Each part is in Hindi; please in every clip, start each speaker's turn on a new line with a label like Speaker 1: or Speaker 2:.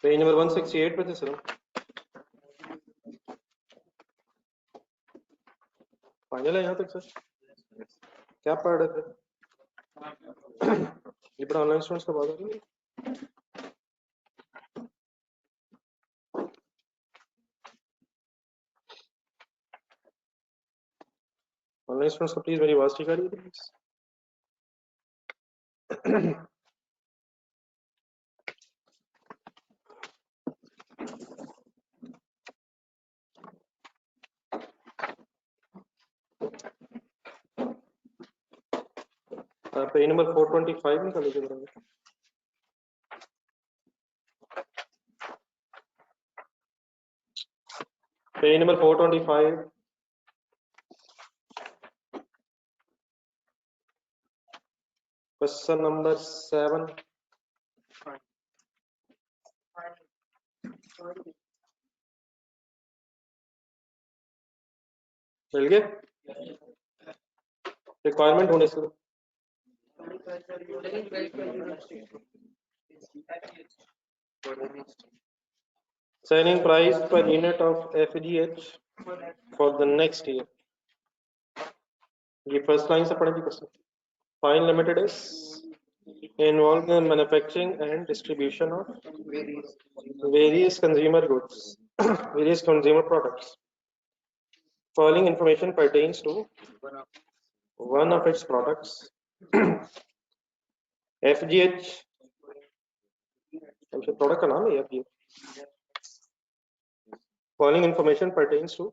Speaker 1: पेज नंबर 168 पे थे सर। फाइनल है यहाँ तक सर? क्या पढ़ रहे थे? ये बड़ा ऑनलाइन स्टूडेंट्स का बात है। ऑनलाइन स्टूडेंट्स को प्लीज मेरी आवाज ठीक आ रही है प्लीज? पेज नंबर 425 निकाल लीजिए जरा। Page number 425 question number 7। मिल गए? रिक्वायरमेंट होने से selling price per unit of FGH for the next year. ये फर्स्ट लाइन से पढ़ेंगे question. Fine limited is involved in manufacturing and distribution of various consumer goods, various consumer products. Following information pertains to one of its products. FGH product का नाम है FGH. Following information pertains to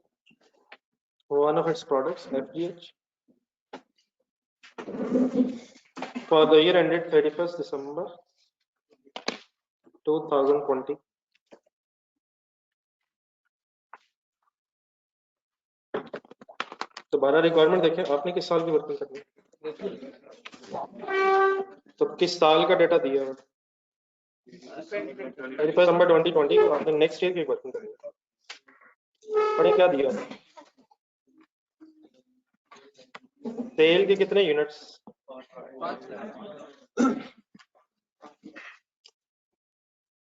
Speaker 1: one of its products, FGH, for the year ended 31st December 2020. दोबारा रिक्वायरमेंट देखें, आपने किस साल की वर्किंग करनी है? तो किस साल का डेटा दिया है? 31 नंबर 2020 को आपने नेक्स्ट ईयर की वर्किंग करनी है। पढ़े क्या दिया? सेल के कितने यूनिट्स?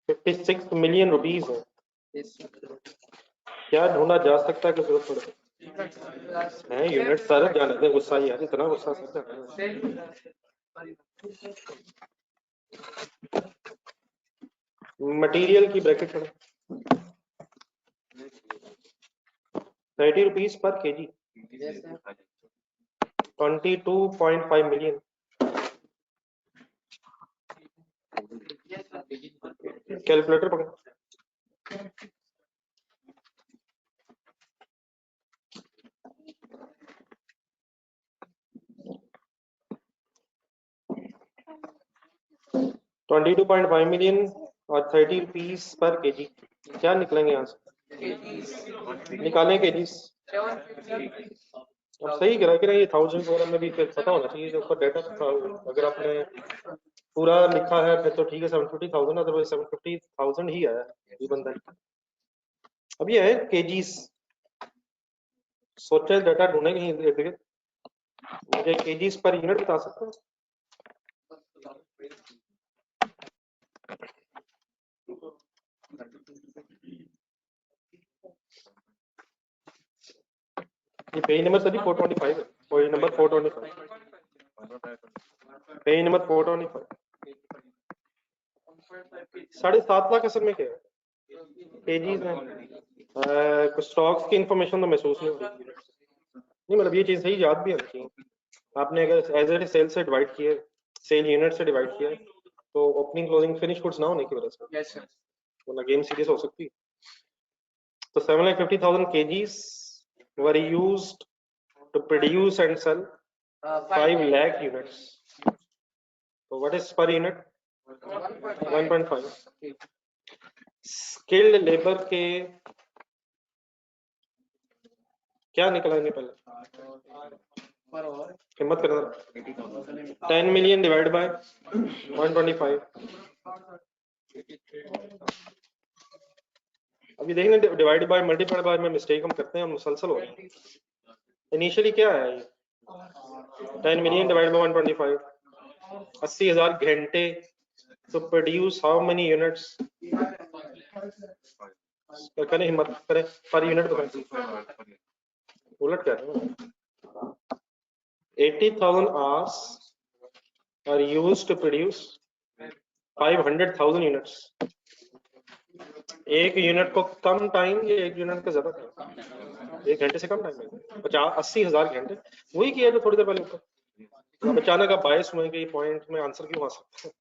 Speaker 1: 56 मिलियन रुपीस है। क्या ढूंढा जा सकता है कि जरूरत पड़े? है यूनिट सर, जाने दे, गुस्सा यार, इतना गुस्सा सर। मटेरियल की ब्रैकेट है 30 रुपीस पर केजी, 22.5 मिलियन। कैलकुलेटर पकड़। $22.5 मिलियन और 30 रुपीस पर केजी, क्या निकलेंगे यहाँ से? निकालें केजीस। अब सही करा कि ये 1000 वगैरह में भी फिर पता होना चाहिए जो ऊपर डेटा था। अगर आपने पूरा लिखा है फिर तो ठीक है, 750,000, अदरवाइज 750,000 ही आया ये बंदा। अब ये है केजीस। सोचे डेटा ढूंढने कहीं इर्द गिर्द, मुझे केजीस पर यूनिट बता सकते हैं? ये पेज नंबर सभी 425 है। Page number 425, page number 425। 7.5 lakh असल में क्या है? केजीज में कुछ स्टॉक्स की इंफॉर्मेशन तो महसूस नहीं हो रही। नहीं मतलब ये चीज सही याद भी होनी चाहिए। आपने अगर एज ए सेल से डिवाइड किया, सेल यूनिट से डिवाइड किया, तो ओपनिंग क्लोजिंग फिनिश गुड्स ना होने की वजह से यस सर, वरना गेम सीरियस हो सकती है। तो 750,000 kgs were used to produce and sell 5 lakh units. So what is per unit? 1.5. Skilled labour के क्या निकलेंगे पहले? हिम्मत करना। 10 मिलियन डिवाइड बाय 125। अभी देखेंगे डिवाइड बाय मल्टीप्लाई बाय में मिस्टेक हम करते हैं, हम मुसलसल हो रहे हैं। इनिशियली क्या है ये? 10 मिलियन डिवाइड बाय 125, 80,000 घंटे। तो प्रोड्यूस हाउ मेनी यूनिट्स? करें हिम्मत करें, पर यूनिट बताएं, उलट क्या है। 80,000 hours are used to produce 500,000 units. एक यूनिट को कम टाइम या एक यूनिट का ज्यादा टाइम? 1 घंटे से कम टाइम है। 80,000 घंटे वही किया जो थोड़ी देर पहले ऊपर। अब अचानक आप बायस हुए कि पॉइंट में आंसर क्यों आ सकता है?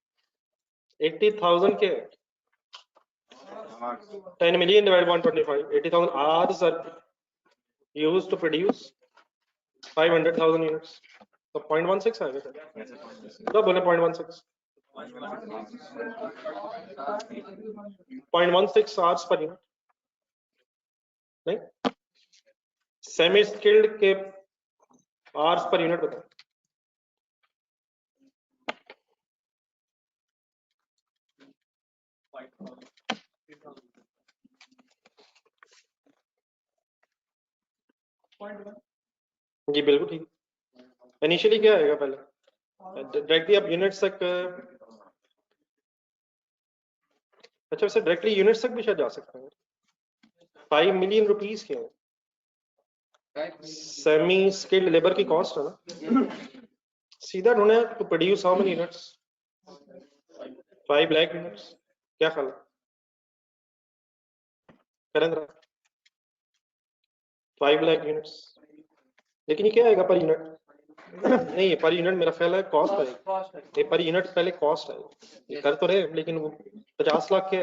Speaker 1: 80,000 के 10 million divided by 125. 80,000 hours are used to produce 500,000 units. तो 0.16 आएगा सर। तो बोले 0.16 0.16 hours पर यूनिट नहीं, सेमी स्किल्ड के hours पर यूनिट बताओ। जी बिल्कुल ठीक। इनिशियली क्या आएगा पहले? डायरेक्टली आप यूनिट्स तक, अच्छा वैसे डायरेक्टली यूनिट्स तक भी शायद जा सकते हैं। 5 million रुपीस के सेमी स्किल्ड लेबर की कॉस्ट है ना, सीधा ढूंढे to produce how many units? 5 lakh units. क्या ख्याल है करेंगे? 5 लाख यूनिट्स, लेकिन ये क्या आएगा पर यूनिट? नहीं, पर यूनिट मेरा ख्याल है कॉस्ट आएगी। ये पर यूनिट पहले कॉस्ट आएगी, ये कर तो रहे लेकिन वो 50 लाख के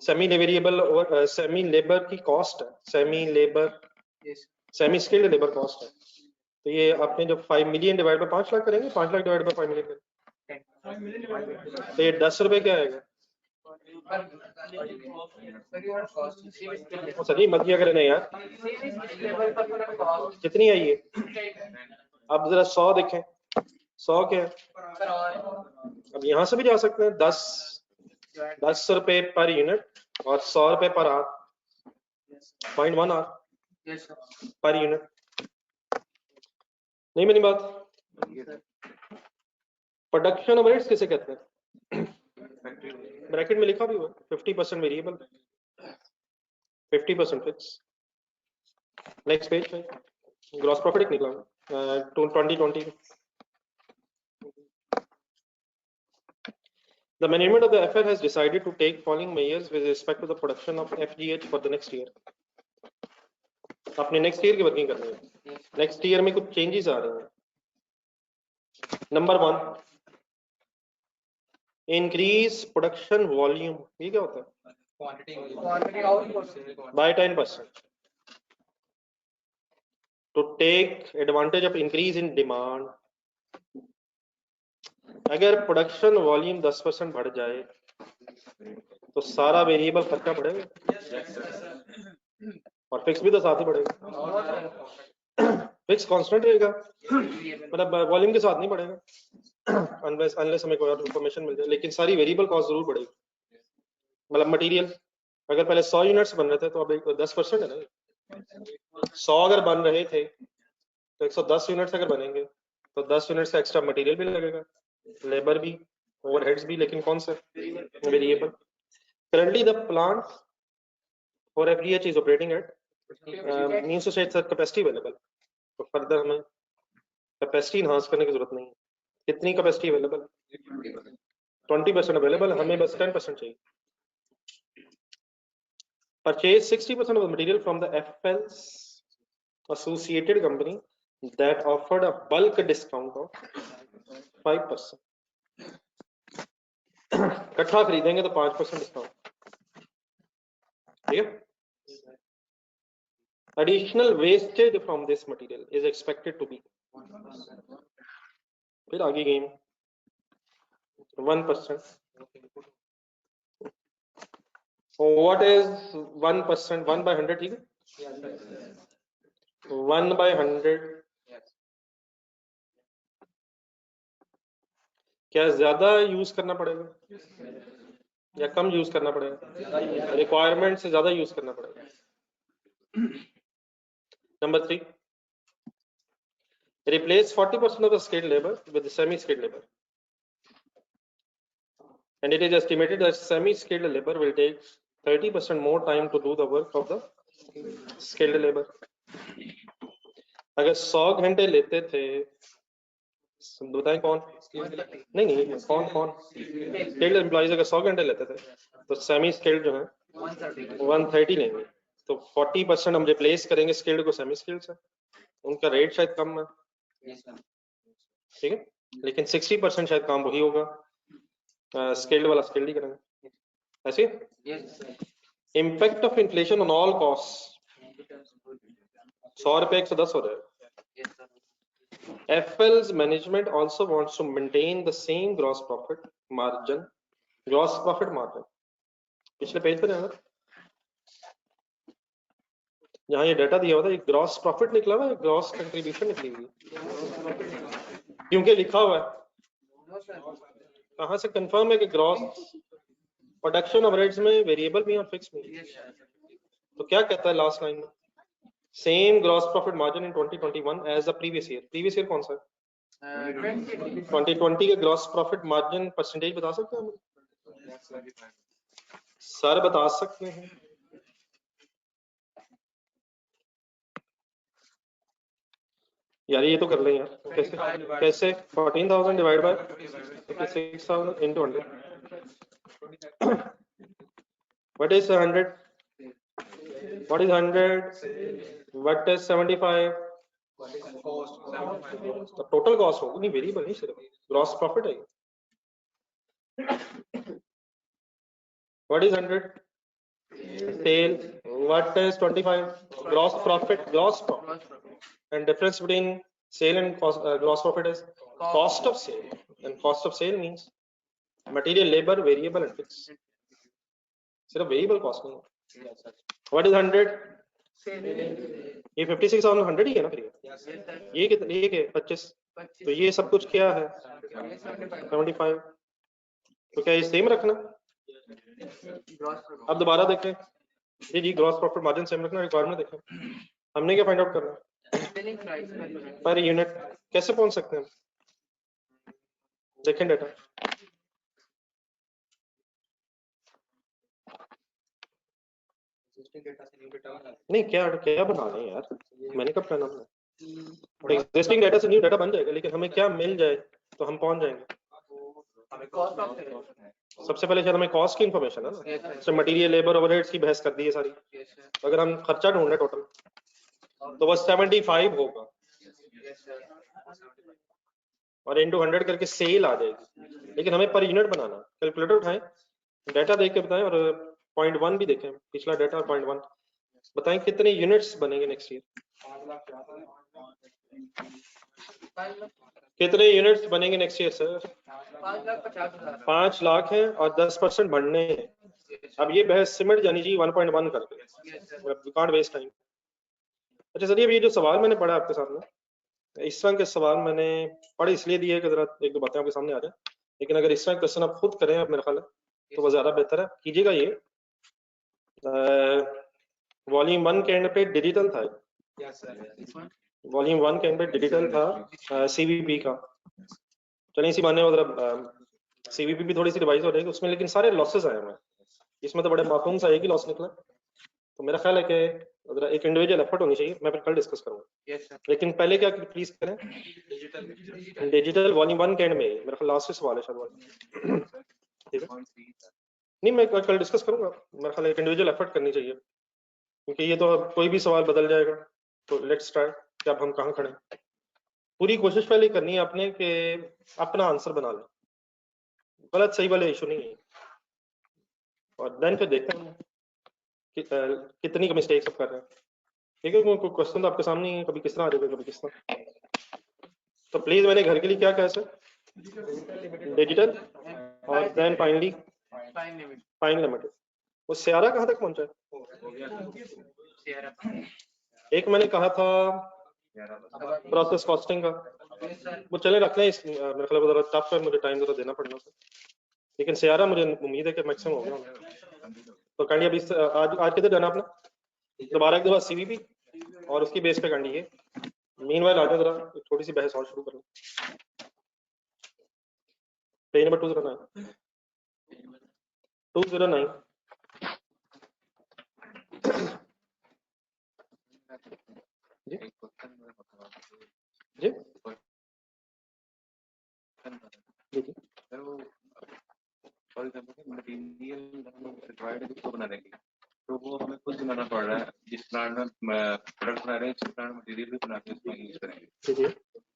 Speaker 1: सेमी वेरिएबल और सेमी लेबर की कॉस्ट है, semi labour semi skilled labour cost है। तो ये आपने जब 5 मिलियन डिवाइड बाय 5 लाख करेंगे, 5 लाख डिवाइड बाय 5 मिलियन, तो ये 10 रुपए क्या आएगा? सही मत किया करें यार, कितनी आई है? अब जरा 100 देखें, 100 क्या है? अब यहाँ से भी जा सकते हैं, 10 रुपए पर यूनिट और 100 रुपए per hour, 0.1 our per unit. नहीं मेरी बात? प्रोडक्शन ओवरहेड्स किसे कहते हैं? ब्रैकेट में लिखा भी हुआ 50% वेरिएबल, 50% फिक्स। नेक्स्ट पेज पे ग्रॉस प्रॉफिट निकला 2020। The management of the FL has decided to take following measures with respect to the production of FGH for the next year. आपने नेक्स्ट ईयर की वर्किंग करनी है, नेक्स्ट ईयर में कुछ चेंजेस आ रहे हैं। Number 1, increase production volume. ये क्या होता है? Quantity by 10% to take advantage of increase in demand. अगर प्रोडक्शन वॉल्यूम 10% बढ़ जाए तो सारा वेरिएबल खर्चा बढ़ेगा और फिक्स भी तो साथ ही बढ़ेगा। फिक्स कांस्टेंट रहेगा, मतलब वॉल्यूम के साथ नहीं बढ़ेगा अनलेस हमें कोई और इंफॉर्मेशन मिल जाए, लेकिन सारी वेरिएबल कॉस्ट जरूर बढ़ेगी। मतलब मटेरियल अगर पहले 100 यूनिट्स बन रहे थे तो अब 10% है ना। 100 अगर बन रहे थे तो 110 यूनिट्स अगर बनेंगे तो 10 यूनिट्स का एक्स्ट्रा मटेरियल भी लगेगा, लेबर भी, ओवरहेड्स भी, लेकिन कौन से? Variable. Currently the plant for FDH is operating at means to say its capacity available. तो फर्दर हमें कैपेसिटी इनहांस करने की जरूरत नहीं है। कितनी कैपेसिटी अवेलेबल? 20% अवेलेबल, हमें बस 10% चाहिए। Purchase 60% of the material from the FL's associated company that offered a bulk discount of 5%. इकट्ठा खरीदेंगे तो 5% डिस्काउंट, ठीक है? Additional wastage from this material is expected to be, फिर आगे गेम 1%. What is 1%? 1 by 100, ठीक है? 1 by 100 क्या ज्यादा यूज करना पड़ेगा या कम यूज करना पड़ेगा? रिक्वायरमेंट से ज्यादा यूज करना पड़ेगा। Number 3, replace 40% of the skilled labor with the semi skilled labor. and it is estimated that semi-skilled labor will take 30% more time to do the work of the skilled labor. अगर 100 घंटे लेते थे, बताएं कौन? नहीं कौन स्किल्ड एम्प्लॉइज अगर 100 घंटे लेते थे तो सेमी स्किल्ड जो है 130 लेंगे, तो 40% हम रिप्लेस करेंगे स्किल्ड को सेमी स्किल्ड से, उनका रेट शायद कम है, ठीक है, लेकिन 60% शायद काम वही होगा, स्किल्ड वाला स्किल्ड ही करेंगे, ऐसे। Impact of inflation on all cost, 100 रुपए 110 हो जाएगा। FL's management also wants to maintain the same gross profit margin. पिछले पेज पे जाना, जहाँ ये डाटा दिया हुआ था, ये ग्रॉस प्रॉफिट निकला हुआ है, ग्रॉस कंट्रीब्यूशन निकली हुई, क्योंकि लिखा हुआ है, कहाँ से कंफर्म है कि ग्रॉस प्रोडक्शन ओवरहेड्स में वेरिएबल में और फिक्स में, तो क्या कहता है लास्ट लाइन में, same gross profit margin in 2021 as the previous year. Previous year कौन सा है? 2020 के ग्रॉस प्रॉफिट मार्जिन परसेंटेज बता सकते हैं हम? सर बता सकते हैं? यार ये तो कर लें यार, कैसे 14,000 divide by 56,000 into 100, what is 100, what is 100, what is 75, total cost होगी, नहीं वेरिएबल नहीं, सिर्फ ग्रॉस प्रॉफिट है। What is 100 sale, what is 25 gross profit, and difference between sale and cost, gross profit is cost of sale, and cost of sale means material, labor, variable and fixed, सिर्फ वेरिएबल कॉस्ट नहीं। व्हाट इज 100, ये 56 और 100 ही है ना, फिर ये कितना, ये क्या 25, तो ये सब कुछ क्या है 75, तो क्या ये सेम रखना? अब दोबारा देखें जी, ग्रॉस प्रॉफिट मार्जिन सेम रखना, रिक्वायरमेंट देखें, हमने क्या फाइंड आउट करना पर यूनिट, कैसे पहुंच सकते हैं? देखें डाटा, नहीं क्या क्या बना रहे हैं यार, मैंने कब कहना है, एग्जिस्टिंग डाटा से न्यू डाटा बन जाएगा, लेकिन हमें क्या मिल जाए तो हम पहुंच जाएंगे। सबसे पहले शायद हमें कॉस्ट की इंफॉर्मेशन है ना, तो मटेरियल, लेबर, ओवरहेड्स की बहस कर दी है सारी। अगर हम खर्चा ढूंढ रहे टोटल तो वो 75 होगा और इनटू 100 करके सेल आ जाएगी, लेकिन हमें पर यूनिट बनाना। कैलकुलेटर उठाएं, डाटा देख के बताएं, और 0.1 भी देखें, पिछला डाटा और 0.1 बताएं कितने यूनिट्स बनेंगे नेक्स्ट ईयर, कितने यूनिट्स बनेंगे नेक्स्ट ईयर सर? 5 लाख है और 10% बढ़ने हैं। अब ये बहस सिमट जानी चाहिए 1.1 करके, वी कांट वेस्ट टाइम। अच्छा सर, ये जो सवाल मैंने पढ़ा आपके सामने, इस तरह के सवाल मैंने पढ़े इसलिए दिए कि जरा एक दो बातें आपके सामने आ जाए, लेकिन अगर इस तरह क्वेश्चन आप खुद करें मेरा ख्याल है तो वो ज्यादा बेहतर है। कीजिएगा ये वॉल्यूम 1 के एंड पे डिजिटल था, वॉल्यूम 1 के एंड पे डिजिटल था सीवीपी का, चलिए इसी माने मतलब सीवीपी भी थोड़ी सी रिवाइज हो जाएगी उसमें, लेकिन सारे लॉसेस आए हैं इसमें, तो बड़े मासूम सा एक ही लॉस निकला। तो मेरा ख्याल है कि एक इंडिविजुअल एफर्ट होनी चाहिए, मैं फिर कल डिस्कस करूंगा। लेकिन पहले क्या प्लीज करें, डिजिटल वॉल्यूम 1 के एंड में मेरा ख्याल लास्ट सवाल है शायद, ठीक है नहीं मैं कल डिस्कस करूंगा, मेरा ख्याल एक इंडिविजुअल एफर्ट करनी चाहिए, क्योंकि ये तो कोई भी सवाल बदल जाएगा। तो लेट्स ट्राई कि अब हम कहाँ खड़े, पूरी कोशिश पहले करनी है आपने कि अपना आंसर बना लें, गलत सही वाले इशू नहीं है, और देन फिर देखते हैं कि कितनी का मिस्टेक्स सब कर रहे हैं, ठीक है। कोई क्वेश्चन तो आपके सामने है, कभी किस तरह आ जाएगा कभी किस तरह, तो प्लीज मैंने घर के लिए क्या कहा सर, डिजिटल और देन फाइनली फाइन लिमिटेड। वो सियारा कहाँ तक पहुंचा है? एक मैंने कहा था प्रोसेस कॉस्टिंग का, वो चले रखना है, मेरे ख्याल जरा टफ है, मुझे टाइम जरा देना पड़ना था, लेकिन सियारा मुझे उम्मीद है कि मैक्सिमम हो गया। तो काइंडली अभी आज किधर जाना अपना, दोबारा एक दो बार सीवीपी और उसकी बेस पे काइंडली ये मीनवाइल आ जाओ, जरा थोड़ी सी बहस और शुरू करो। पेज नंबर 2 जरा ना 209 जी जी जी
Speaker 2: फॉर एग्जांपल मटेरियल हम लोग रिक्वायर्ड है तो बना देंगे, तो वो हमें खुद बनाना पड़ रहा है। जिस प्लांट में प्रोडक्ट बना रहे हैं, जिस प्लांट मटेरियल भी बना के उसमें यूज करेंगे,
Speaker 1: जी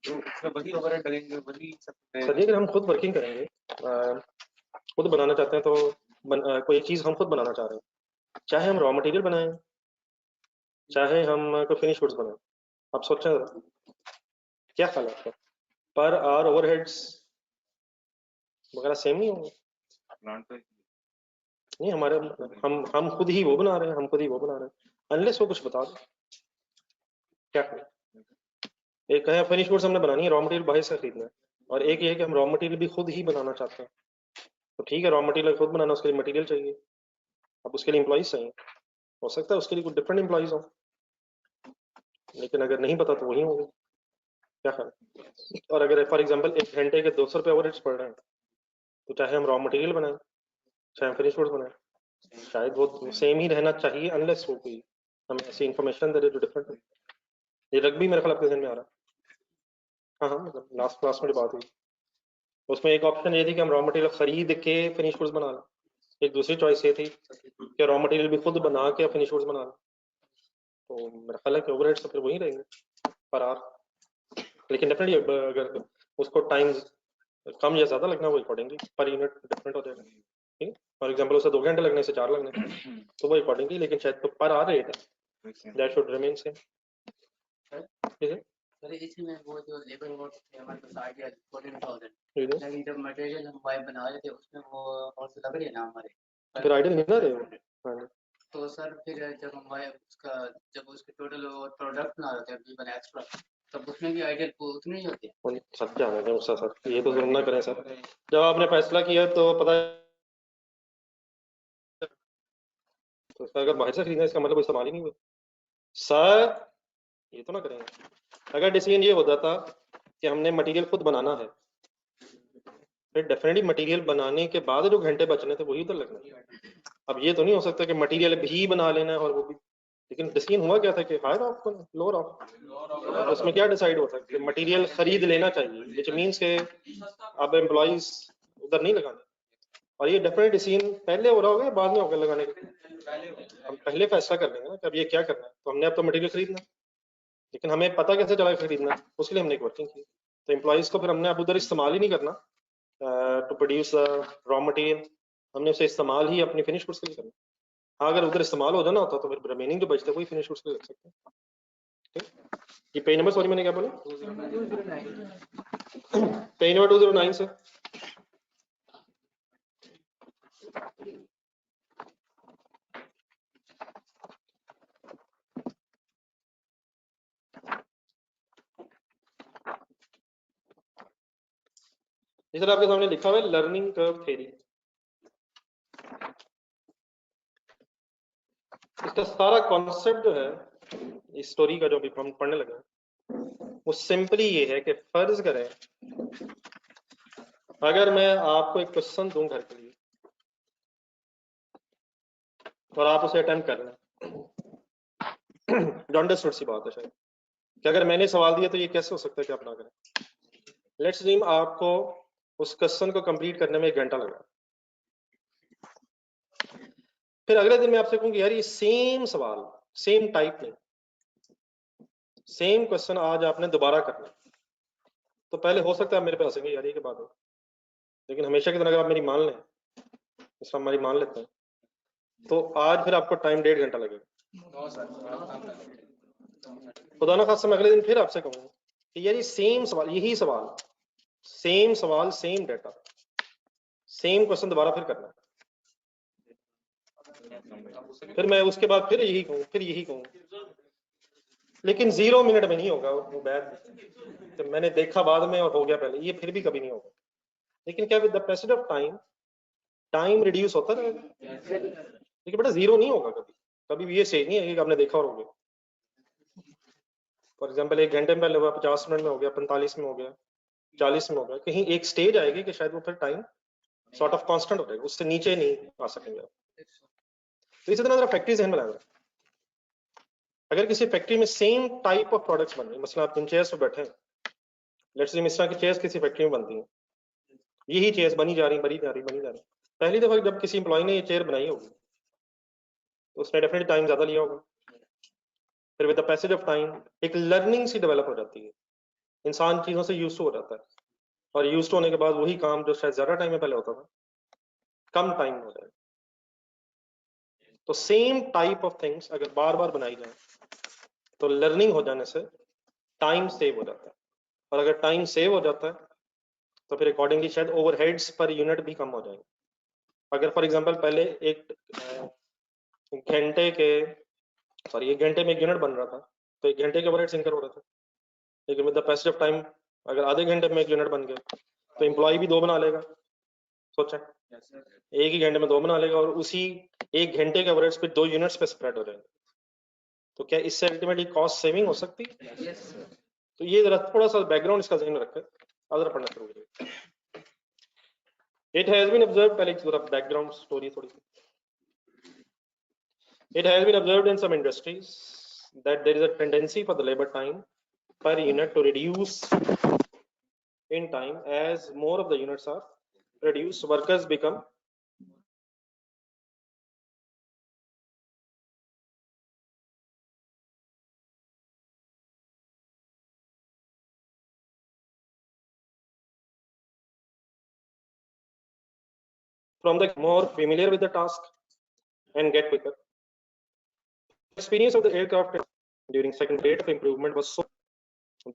Speaker 2: तो उसमें वही ओवरहेड करेंगे, वही सब।
Speaker 1: सर जी, अगर हम खुद वर्किंग करेंगे, खुद बनाना चाहते हैं तो कोई चीज़ हम खुद बनाना चाह रहे हैं, चाहे हम रॉ मटेरियल बनाएं, चाहे हम कोई फिनिश गुड्स बनाएं, आप सोचें जरा, क्या ख्याल है आपका? पर आवर ओवरहेड्स वगैरह सेम नहीं होंगे?
Speaker 2: प्लांट पे
Speaker 1: नहीं, हमारे हम खुद ही वो बना रहे हैं, हम खुद ही वो बना रहे हैं, अनलेस वो कुछ बता दो क्या करें। एक है फिनिश गुड्स हमने बनानी है, रॉ मटेरियल बाहर से खरीदना है, और एक ये है कि हम रॉ मटेरियल भी खुद ही बनाना चाहते हैं। तो ठीक है, रॉ मटेरियल खुद बनाना, उसके लिए मटेरियल चाहिए, अब उसके लिए एम्प्लॉइज चाहिए, हो सकता है उसके लिए कुछ डिफरेंट एम्प्लॉइज हो, लेकिन अगर नहीं पता तो वही होंगे, क्या करें। और अगर फॉर एग्जाम्पल 1 घंटे के 200 रुपये ओवरहेड्स पड़ रहे हैं, तो चाहे हम रॉ मटेरियल बनाएं, चाहे हम फिनिश गुड्स बनाएं, शायद वो सेम ही रहना चाहिए, अनलेस वो कोई हमें ऐसी इन्फॉर्मेशन दे रहे जो डिफरेंट हो। ये रग्बी मेरे ख्याल आपके ध्यान में आ रहा है। हाँ हाँ, मतलब लास्ट क्लास में जो बात हुई उसमें एक ऑप्शन ये थी कि हम रॉ मटेरियल खरीद के फिनिश गुड्स बना लें, एक दूसरी चॉइस ये थी कि रॉ मटेरियल भी खुद बना के फिनिश गुड्स बना लें। तो मेरा ख्याल है कि ओवरहेड्स तो फिर वही रहेंगे पर आवर, लेकिन डेफिनेटली अगर उसको टाइम कम या ज्यादा लगना, वो अकॉर्डिंगली पर यूनिट डिफरेंट हो जाएगा। ठीक है, फॉर एग्जाम्पल उसे 2 घंटे लगने से 4 लगने, तो वो अकॉर्डिंगली, लेकिन शायद तो पर आवर रेट है दैट शुड रिमेन सेम। ठीक है,
Speaker 3: इसमें वो जो लेबर वर्क थे हमारे पास आइडिया 14,000,
Speaker 1: ठीक है,
Speaker 3: लेकिन जब मटेरियल हम वाइप बना रहे थे उसमें वो और से लग रही है ना हमारे
Speaker 1: फिर आइडिया नहीं ना रहे हो। हाँ जी,
Speaker 3: तो सर फिर जब हम वाइप उसका जब उसके टोटल प्रोडक्ट बना रहे थे इवन एक्स्ट्रा, तब उसमें भी आइडिया उतनी ही होती है।
Speaker 1: उन सब क्या है उसका सर, ये तो जुल्म ना करें सर, जब आपने फैसला किया तो पता, तो उसका अगर बाहर से खरीदना इसका मतलब इस्तेमाल ही नहीं हुआ सर, ये तो ना करेंगे। अगर डिसीजन ये होता था कि हमने मटेरियल खुद बनाना है, फिर डेफिनेटली मटेरियल बनाने के बाद जो घंटे बचने थे वही उधर लगना। अब ये तो नहीं हो सकता कि मटेरियल भी बना लेना है और वो भी, लेकिन डिसीजन हुआ क्या था कि हायर ऑफ लोअर ऑफ, तो उसमें क्या डिसाइड होता है कि मटेरियल खरीद लेना चाहिए, विच मीन्स के अब एम्प्लॉइज उधर नहीं लगाने। और ये डेफिनेट डिसीजन पहले हो रहा होगा या बाद में होगा लगाने के, हम पहले फैसला कर लेंगे ना कि अब ये क्या करना है। तो हमने अब तो मटेरियल खरीदना, लेकिन हमें पता कैसे चला खरीदना, उसके लिए हमने एक वर्किंग की। तो एम्प्लॉइज को फिर हमने अब उधर इस्तेमाल ही नहीं करना टू प्रोड्यूस रॉ मटेरियल, हमने उसे इस्तेमाल ही अपनी फिनिश गुड्स के लिए करना। हाँ, अगर उधर इस्तेमाल हो जाना होता तो फिर रिमेनिंग जो बचता है वही फिनिश गुड्स के लिए रख सकते हैं। ठीक, ये पेज नंबर, सॉरी मैंने क्या बोला, पेज नंबर 209 से। इस तरह आपके सामने लिखा हुआ है लर्निंग कर्व थ्योरी। इसका सारा कॉन्सेप्ट जो है इस स्टोरी का जो भी हम पढ़ने लगे वो सिंपली ये है कि फर्ज करें अगर मैं आपको एक क्वेश्चन दूं घर के लिए और आप उसे अटेम्प्ट कर लें, अंडरस्टूड सी बात है शायद कि अगर मैंने सवाल दिया तो ये कैसे हो सकता है कि आप ना करें। लेट्स ड्रीम आपको उस क्वेश्चन को कंप्लीट करने में 1 घंटा लगा, फिर अगले दिन मैं आपसे कहूँ यार ये सेम सवाल सेम टाइप में सेम क्वेश्चन आज आपने दोबारा करना, तो पहले हो सकता है आप मेरे पे हंसेंगे यार ये क्या बात है, लेकिन हमेशा की तरह अगर आप मेरी मान लें, इसका हमारी मान लेते हैं, तो आज फिर आपको टाइम 1.5 घंटा लगेगा। खुदा ना खासा मैं अगले दिन फिर आपसे कहूँगा कि यार ये सेम सवाल, यही सवाल सेम डाटा सेम क्वेश्चन दोबारा फिर करना, फिर मैं उसके बाद फिर यही कहूँ, लेकिन 0 मिनट में नहीं होगा वो बैद तो मैंने देखा बाद में और हो गया पहले, ये फिर भी कभी नहीं होगा। लेकिन क्या with the passage of time reduce होता रहेगा, लेकिन बेटा 0 नहीं होगा कभी, कभी भी ये स्टेज नहीं है कि आपने देखा और हो गया। फॉर एग्जाम्पल 1 घंटे में पहले हुआ, 50 मिनट में हो गया, 45 में हो गया, 40 में हो गया, कहीं एक स्टेज आएगी कि शायद वो फिर टाइम सॉर्ट ऑफ कांस्टेंट हो जाएगा, उससे नीचे नहीं आ सकेंगे आप। तो इसी तरह फैक्ट्री जहन बनाया, अगर किसी फैक्ट्री में सेम टाइप ऑफ प्रोडक्ट्स बन रहे हैं, मसला आप इन चेयर्स पे बैठे हैं, लेट्स से इस तरह की चेयर्स किसी फैक्ट्री में बनती हैं, यही चेयर्स बनी जा रही बनी जा रही, पहली दफा जब किसी एम्प्लॉय ने ये चेयर बनाई होगी तो उसने डेफिनेटली टाइम ज्यादा लिया होगा, फिर with the passage of time एक लर्निंग सी डेवलप हो जाती है, इंसान चीजों से यूज टू हो जाता है, और यूज टू होने के बाद वही काम जो शायद ज्यादा टाइम में पहले होता था कम टाइम हो जाएगा। तो सेम टाइप ऑफ थिंग्स अगर बार बार बनाई जाए तो लर्निंग हो जाने से टाइम सेव हो जाता है, और अगर टाइम सेव हो जाता है तो फिर अकॉर्डिंगली शायद ओवरहेड्स पर यूनिट भी कम हो जाएंगे। अगर फॉर एग्जांपल पहले एक घंटे में एक यूनिट बन रहा था तो एक घंटे के ओवरहेड्स इंकर हो रहे थे, लेकिन with the passage of time अगर आधे घंटे में एक यूनिट बन गया तो एम्प्लॉय भी 2 बना लेगा, सोचा एक ही घंटे में 2 बना लेगा, और उसी एक घंटे के एवरेज पे 2 यूनिट्स पे स्प्रेड हो जाएंगे। तो क्या इससे अल्टीमेटली कॉस्ट सेविंग हो सकती है? तो ये जरा थोड़ा सा बैकग्राउंड इसका ध्यान रखें, अगर पढ़ना शुरू करें। इट हैज बीन ऑब्जर्व्ड, पहले थोड़ा बैकग्राउंड स्टोरी थोड़ी सी। It has been observed in some industries that there is a tendency for the labor time per unit to reduce in time. As more of the units are reduced, workers become from the more familiar with the task and get quicker. Experience of the aircraft during second rate of improvement was so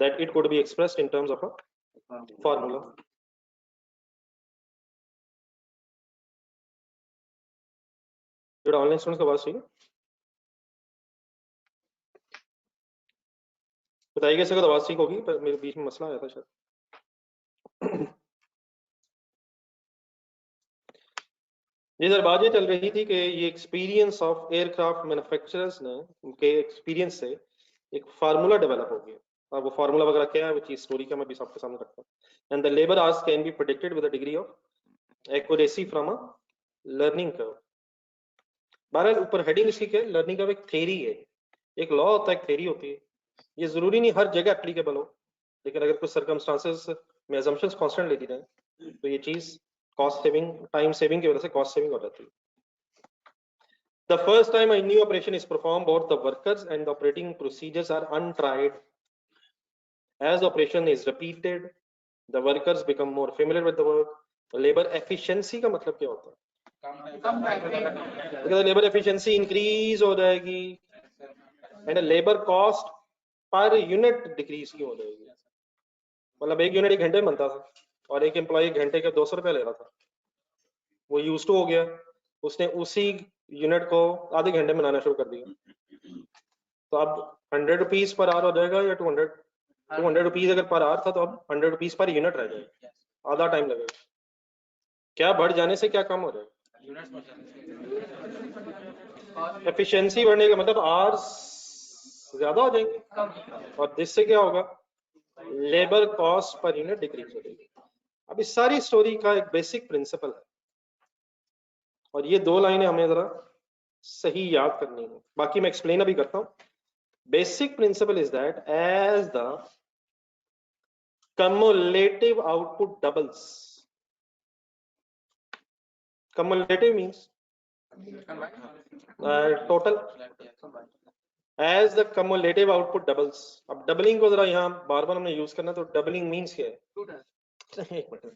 Speaker 1: that it could be expressed in terms of a formula. जो ऑनलाइन स्टूडेंट्स का बात सही है, बताइए कैसे तो बात ठीक होगी, पर मेरे बीच में मसला आया था शायद। ये सर बात ये चल रही थी कि ये एक्सपीरियंस ऑफ एयरक्राफ्ट मैन्युफैक्चरर्स ने उनके एक्सपीरियंस से एक फार्मूला डेवलप हो गया, और वो फार्मूला वगैरह क्या है वो चीज स्टोरी का मैं भी सबके सामने रखता हूं। And the labour hours can be predicted with a degree of accuracy from a learning curve. बहरहाल ऊपर हेडिंग इसकी क्या है, लर्निंग कर्व एक थ्योरी है, एक लॉ होता है, एक थ्योरी होती है, ये जरूरी नहीं हर जगह एप्लीकेबल हो, लेकिन अगर कुछ सर्कमस्टांसेस में असम्पशंस कांस्टेंट लेती रहे तो ये चीज कॉस्ट सेविंग, टाइम सेविंग की वजह से कॉस्ट सेविंग हो जाती है। The first time a new operation is performed, both the workers and the operating procedures are untried. As the operation is repeated, the workers become more familiar with the work. Labor efficiency का मतलब क्या होता है? Because labor efficiency increase हो जाएगी, and labor cost per unit decrease क्यों हो जाएगी? मतलब एक यूनिट 1 घंटे में बनता था और एक एम्प्लॉय 1 घंटे के 200 रुपए ले रहा था, वो यूज टू हो गया, उसने उसी यूनिट को आधे घंटे में बनाना शुरू कर दिया, तो अब 100 रुपीज पर आवर हो जाएगा या 200 रुपीज अगर पर आवर था तो अब 100 रुपीज पर यूनिट रह जाएगा, आधा टाइम लगेगा। क्या बढ़ जाने से क्या कम हो जाएगा? एफिशिएंसी बढ़ने का मतलब आवर्स ज्यादा हो जाएंगे, और जिससे क्या होगा, labour cost per unit decrease हो जाएगी। अब इस सारी स्टोरी का एक बेसिक प्रिंसिपल है, और ये 2 लाइनें हमें जरा सही याद करनी है, बाकी मैं एक्सप्लेन अभी करता हूं। Basic principle is that as the cumulative output doubles, cumulative means total, as the cumulative output doubles। अब डबलिंग को जरा यहाँ बार बार हमने यूज करना, तो डबलिंग मीन्स क्या है? एक मिनट,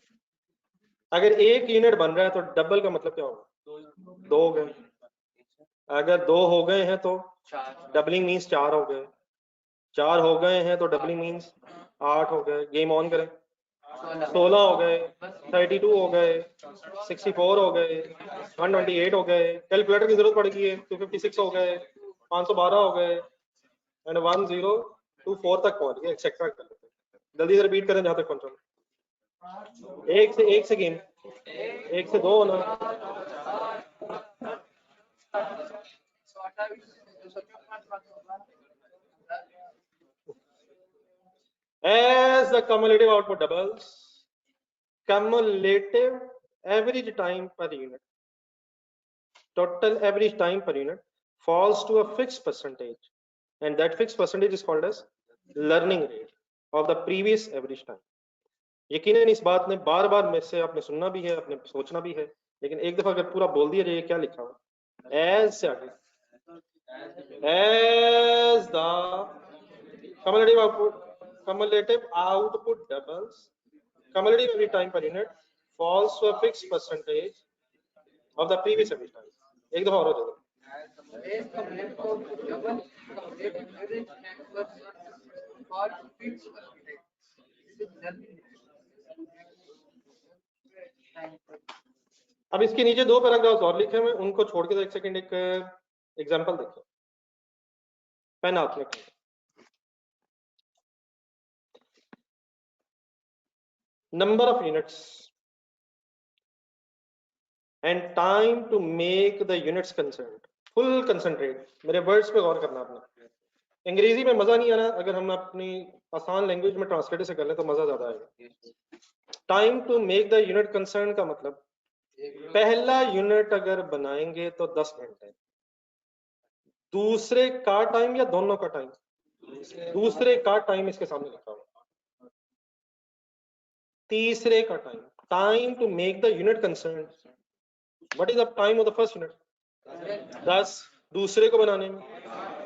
Speaker 1: अगर 1 यूनिट बन रहा है तो डबल का मतलब क्या होगा? 2 हो गए, अगर 2 हो गए हैं तो डबलिंग मीन्स 4 हो गए, 4 हो गए हैं तो डबलिंग मीन्स 8 हो गए, गेम ऑन करें, 16 हो गए, 32 हो गए, 64 हो गए, 128 हो गए, कैलकुलेटर की जरूरत पड़ गई है, 256 हो गए, 512 हो गए, एंड 1024 तक पहुंच गए, एक्सेट्रा कर लेते हैं। जल्दी से रिपीट करें जहां तक पहुंचा, एक से गेम, 1 से 2 होना, as the cumulative output doubles, cumulative average time per unit, total average time per unit falls to a fixed percentage, and that fixed percentage is called as learning rate of the previous average time. यकीनन इस बात ने बार बार में से आपने सुनना भी है, आपने सोचना भी है, लेकिन एक दफा अगर पूरा बोल दिया जाए क्या लिखा हुआ एज से आगे as the cumulative output doubles, cumulative average time per unit falls to a fixed percentage of the previous average time. एक दफा और हो जाएगा
Speaker 3: As cumulative output double, cumulative average time per unit for fixed percentage. This is learning time per
Speaker 1: अब इसके नीचे दो पैराग्राफ्स और लिखे हुए हैं, उनको छोड़ के एक सेकंड एक एग्जांपल देखो, पेन हाथ में number of units and time to make the units concerned. full concentrate, मेरे वर्ड्स पे गौर करना आपने, अंग्रेजी में मजा नहीं आना, अगर हम अपनी आसान लैंग्वेज में ट्रांसलेटर से कर लें तो मजा ज्यादा आएगा। Time to make the unit concern का मतलब पहला यूनिट अगर बनाएंगे तो 10 घंटे, दूसरे का टाइम या दोनों का टाइम, दूसरे का टाइम इसके सामने लिखा हुआ, तीसरे का time, time to make the unit concern, what is the time of the first unit 10, दूसरे को बनाने में,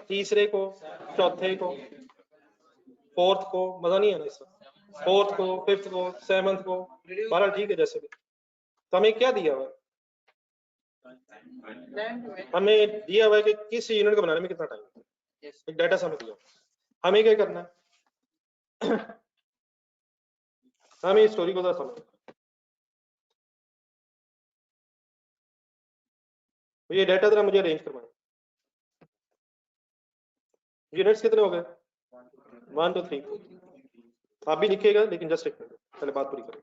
Speaker 1: तीसरे को, चौथे को, फोर्थ को, मजा नहीं है ना इसका, फोर्थ को, फिफ्थ को, सेवंथ को, 12 ठीक है जैसे भी। तो हमें क्या दिया हुआ है, हमें दिया हुआ है कि किस यूनिट को बनाने में कितना टाइम, एक डाटा हमें दिया, हमें क्या करना है हमें इस स्टोरी को जरा समझना, ये डाटा जरा मुझे अरेंज करवाएं। यूनिट्स कितने हो गए 1 2 3, आप भी लिखिएगा लेकिन जस्ट एक मिनट पहले बात पूरी करें।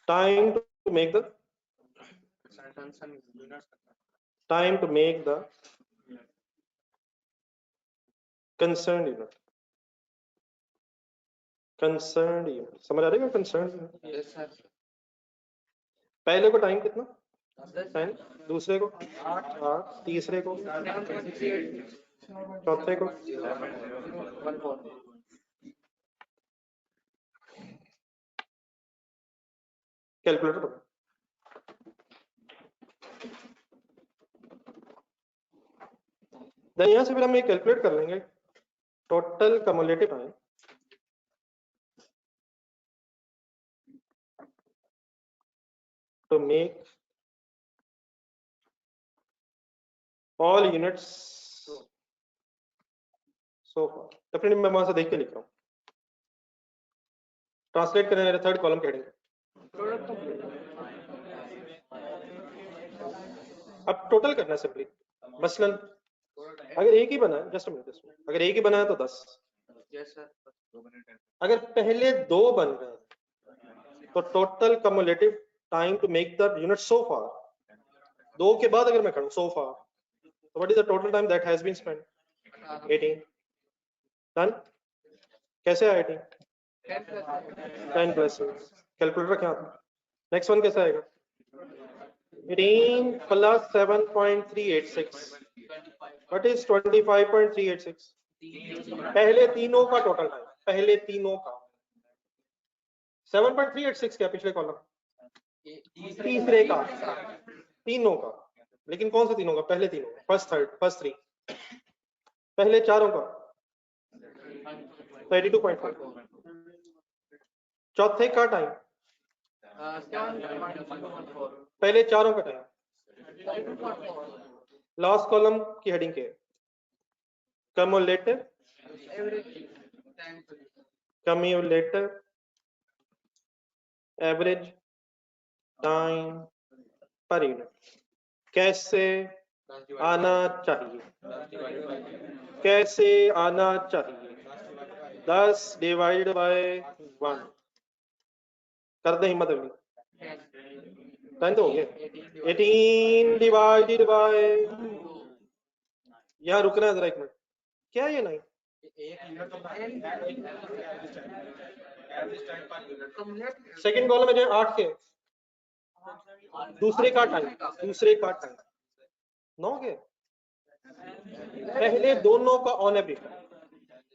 Speaker 1: Time to make the concerned unit, समझ आ रही है concerned unit?
Speaker 3: Yes, sir.
Speaker 1: पहले को टाइम कितना 10, दूसरे को 8, तीसरे को, चौथे को, कैलकुलेटर पर यहां से फिर हम ये कैलकुलेट कर लेंगे total cumulative time to make all units so far. Definitely मैं वहां से देख के लिख रहा हूं, ट्रांसलेट करें मेरे थर्ड कॉलम के हेडिंग। अब टोटल करना है सिंपली, मसलन अगर एक ही बना है, जस्ट मिनट, अगर एक ही बना है तो 10,
Speaker 3: Yes, sir.
Speaker 1: अगर पहले दो बन गए तो total cumulative time to make the unit so far, दो के बाद अगर मैं करूं सो फार, तो what is the total time that has been spent 18 done. कैसे आया 18 10 प्लस कैलकुलेटर क्या था, नेक्स्ट वन कैसा आएगा 18 प्लस 7.386 व्हाट इज 25.386, पहले तीनों का टोटल टाइम, पहले तीनों का 7.386 क्या पिछले कॉलम, तीसरे का, तीनों का, लेकिन कौन से तीनों का, पहले तीनों का, फर्स्ट थर्ड फर्स्ट थ्री, पहले चारों का 32.5, चौथे का टाइम, पहले चारों का टाइम, लास्ट कॉलम की हेडिंग के cumulative average time per unit, कैसे आना चाहिए, कैसे आना चाहिए, 10 डिवाइड बाय 1 कर दे हिम्मत अगली, 10 तो हो गया, 18 डिवाइडेड बाय, यहाँ रुकना है जरा एक मिनट, क्या ये नहीं सेकंड कॉलम में जो है 8 के, दूसरे का टाइम 9 के, पहले दोनों का ऑन एवरेज।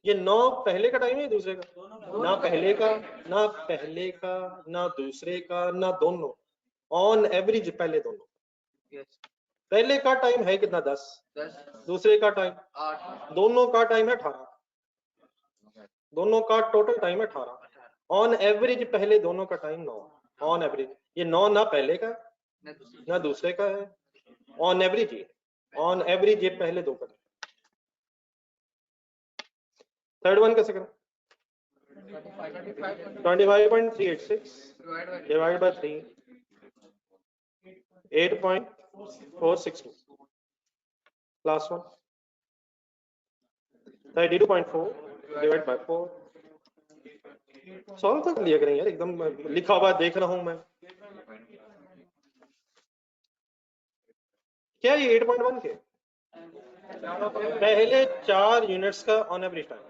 Speaker 1: ये 9 पहले का टाइम है दूसरे का? ना पहले का ना दूसरे का ना दोनों, ऑन एवरेज पहले दोनों। पहले का टाइम है कितना? 10। दूसरे का टाइम
Speaker 3: 8।
Speaker 1: दोनों का टाइम है 18। दोनों का टोटल टाइम है 18। ऑन एवरेज पहले दोनों का टाइम 9 ऑन एवरेज। ये 9 ना पहले का ना दूसरे का है, ऑन एवरेज ये पहले दो का। थर्ड वन कैसे करें? 25.386 divide by 3 8.462 last one 32.4 divide by 4। Solve कर लिया करें यार, एकदम लिखा हुआ देख रहा हूं मैं। क्या ये 8.1 के पहले 4 यूनिट्स का ऑन एवरेज टाइम?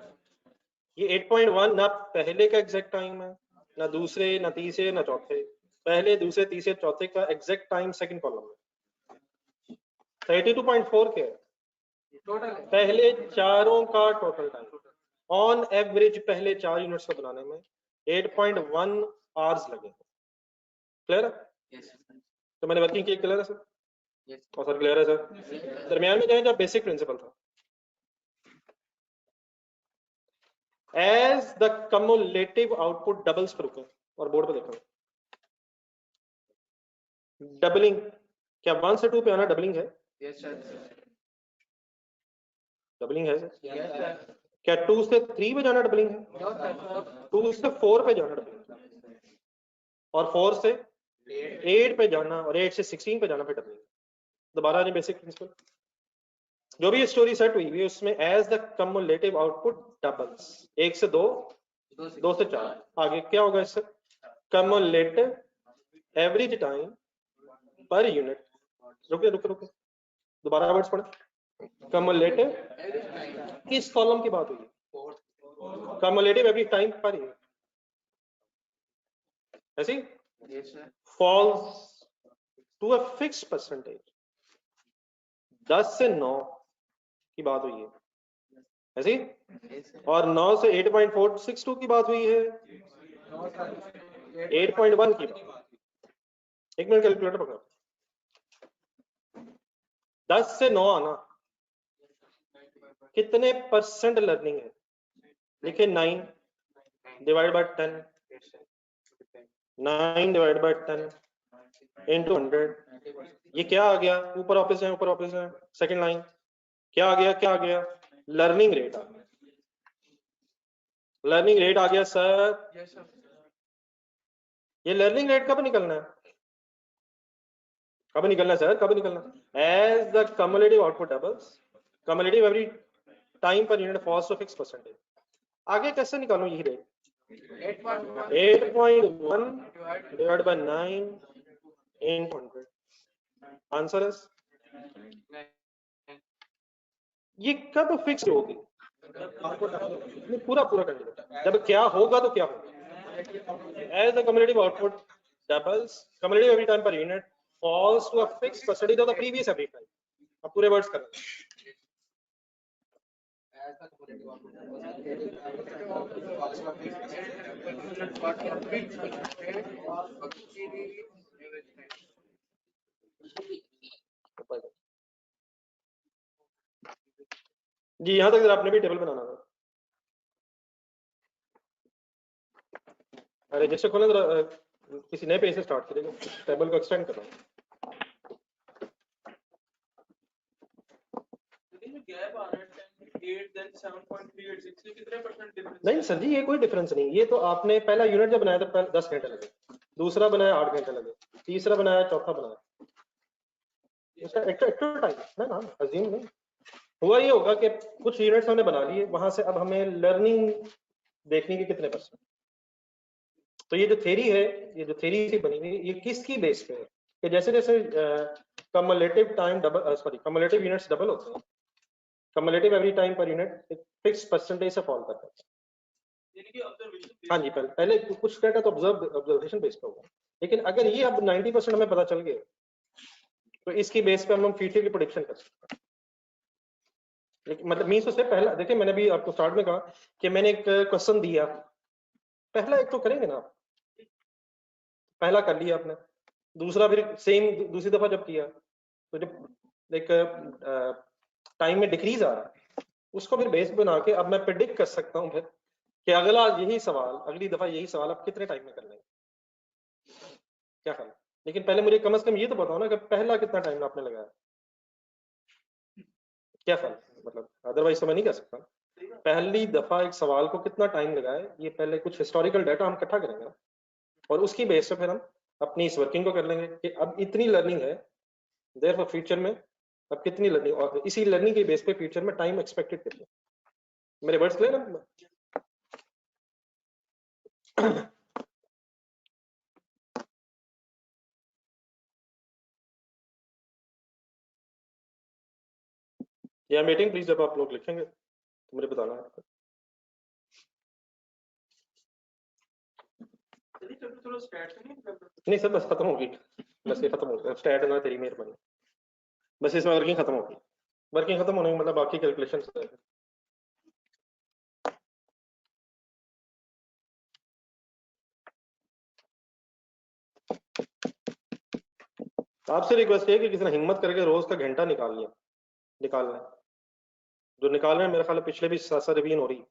Speaker 1: ये 8.1 ना पहले का एग्जैक्ट टाइम है, ना दूसरे ना तीसरे ना चौथे। पहले दूसरे तीसरे चौथे का एग्जैक्ट टाइम सेकंड कॉलम में। 32.4 के पहले चारों का टोटल टाइम, ऑन एवरेज पहले 4 यूनिट्स को बनाने में 8.1 आवर्स लगे। क्लियर है? तो मैंने वर्किंग की, क्लियर है सर? और सर क्लियर है सर? दरमियान में जो बेसिक प्रिंसिपल था, as the cumulative output doubles पर रुके, और बोर्ड पे देखो डबलिंग। क्या 1 से 2 पे आना डबलिंग है? डबलिंग है सर? क्या 2 से 3 पे जाना डबलिंग है? 2 से 4 पे जाना डबलिंग है, और 4 से 8 पे जाना, और 8 से 16 पे जाना फिर डबलिंग। दोबारा आ बेसिक प्रिंसिपल, जो भी स्टोरी सेट हुई है उसमें as the cumulative output doubles, 1 से 2, 2 से 4, आगे क्या होगा इससे? Cumulative average time per unit. रुके दोबारा वर्ड्स पढ़े। कम्युलेटिव किस कॉलम की बात हुई है? Cumulative average time per unit, ऐसी falls to a fix percentage. 10 से 9 की बात हुई है, ऐसी, और 9 से 8.462 की बात हुई है, 8.1 की बात। एक मिनट कैलकुलेटर पकड़ो। 10 से 9 आना कितने परसेंट लर्निंग है? लिखे 9 divide by 10, 9 divide by 10 into 100। ये क्या आ गया? ऊपर ऑफिस है सेकंड लाइन। क्या आ गया? लर्निंग रेट आ गया। लर्निंग रेट आ गया सर। ये लर्निंग रेट कब निकलना है? कब निकलना? As the cumulative output doubles, cumulative every time per unit falls to fix percentage. आगे कैसे निकालूं यही rate? 8.1 divide by 9 into 100। Answer है ये कब फिक्स होगी? पूरा कंडीशन जब क्या होगा तो क्या होगा? As the cumulative output doubles, cumulative every time per unit falls to a fixed percentage of the previous every time। अब पूरे वर्ड्स कर रहे हैं। जी यहां तक आपने भी टेबल बनाना था। अरे जैसे खोले जरा, किसी नए पेज से स्टार्ट करेगा, टेबल को एक्सटेंड करना। नहीं सर जी, ये कोई डिफरेंस नहीं। ये तो आपने पहला यूनिट जब बनाया था 10 घंटे लगे, दूसरा बनाया 8 घंटे लगे, तीसरा बनाया, चौथा बनाया, इसका एक्चुअल टाइम ना अजीम नहीं हुआ। ये होगा कि कुछ यूनिट्स हमने बना लिए, वहां से अब हमें लर्निंग देखने के कितने परसेंट। तो ये जो थ्योरी है, ये जो थ्योरी से बनी हुई, ये किसकी बेस पे है? कि जैसे जैसे cumulative time double, sorry cumulative units double होते हैं, cumulative every time per unit एक फिक्स परसेंटेज से फॉल करता है। हाँ जी, पहले कुछ डाटा तो ऑब्जर्वेशन बेस पे होगा, लेकिन अगर ये अब 90% हमें पता चल गया तो इसकी बेस पे हम फ्यूचर की प्रोडिक्शन कर सकते हैं। लेकिन मतलब मीन्स उससे पहला देखिए, मैंने भी आपको स्टार्ट में कहा कि मैंने एक क्वेश्चन दिया, पहला एक तो करेंगे ना, पहला कर लिया आपने, दूसरा फिर सेम दूसरी दफा जब किया तो जब एक टाइम में डिक्रीज आ रहा है उसको फिर बेस बना के अब मैं प्रिडिक्ट कर सकता हूँ फिर कि अगला यही सवाल, अगली दफा यही सवाल आप कितने टाइम में कर लेंगे, क्या ख्याल है? लेकिन पहले मुझे कम से कम ये तो बताओ ना कि पहला कितना टाइम आपने लगाया, क्या ख्याल है? मतलब अदरवाइज तो मैं नहीं कर सकता। पहली दफा एक सवाल को कितना टाइम लगाए, ये पहले कुछ हिस्टोरिकल डाटा हम इकट्ठा करेंगे ना, और उसकी बेस पे फिर हम अपनी इस वर्किंग को कर लेंगे कि अब इतनी लर्निंग है, देयरफॉर फ्यूचर में अब कितनी लर्निंग, और इसी लर्निंग के बेस पे फ्यूचर में टाइम एक्सपेक्टेड कितना। मेरे वर्ड्स क्लियर है? या मीटिंग प्लीज, जब आप लोग लिखेंगे तो मुझे बताना है। नहीं सर, बस खत्म होगी, बस ये खत्म हो गया, स्टैट ना, तेरी मेहरबानी, बस इसमें वर्किंग खत्म होगी। वर्किंग खत्म होने का मतलब बाकी कैलकुलेशन आपसे रिक्वेस्ट है कि किसी ने हिम्मत करके रोज का घंटा निकालना है, जो निकाल रहे हैं मेरे ख्याल पिछले भी साथ साथ रिवीजन हो रही है,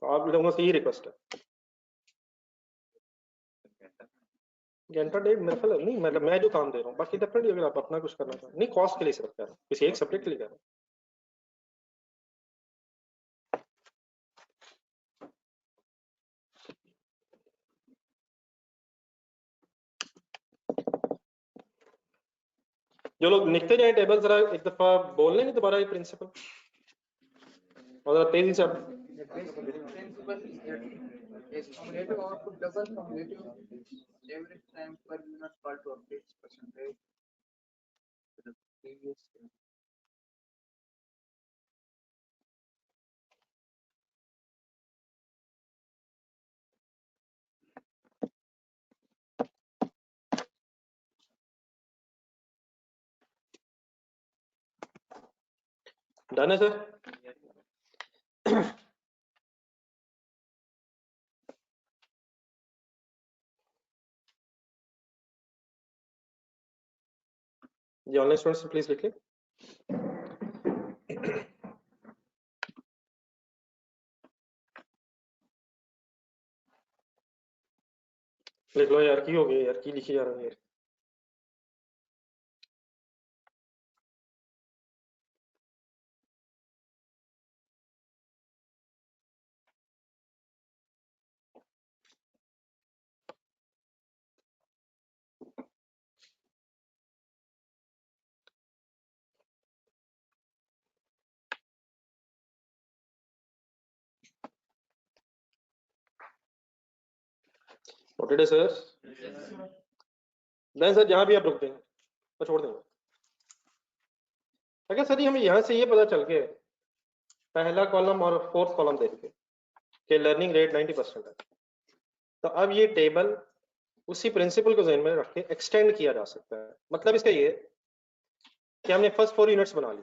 Speaker 1: तो आप लोगों से यही रिक्वेस्ट है। घंटा डेढ़ मेरे ख्याल नहीं, मतलब मैं जो काम दे रहा हूँ, बाकी डेफिनेटली अगर आप अपना कुछ करना चाहें, नहीं कॉस्ट के लिए सिर्फ कह रहा हूँ, किसी एक सब्जेक्ट के लिए कह रहा हूँ। जो लोग लिखते जाए टेबल, जरा एक दफा बोल लेंगे दोबारा ये प्रिंसिपल, और जरा तेजी से आप
Speaker 4: is cumulative output double cumulative average time per unit call to updates percentage to the previous year.
Speaker 1: Done है सर? ये ऑनलाइन स्टूडेंट्स प्लीज लिख लें। लिख लो यार, की हो गया यार, की लिखी जा रहा है यार। नोटेड है सर? नहीं सर, जहां भी आप रुक देंगे तो छोड़ देंगे। अगर सर हमें यहाँ से ये पता चल के पहला कॉलम और फोर्थ कॉलम देख के कि लर्निंग रेट 90% है, तो अब ये टेबल उसी प्रिंसिपल को ध्यान में रख के एक्सटेंड किया जा सकता है। मतलब इसका ये कि हमने फर्स्ट 4 यूनिट्स बना ली,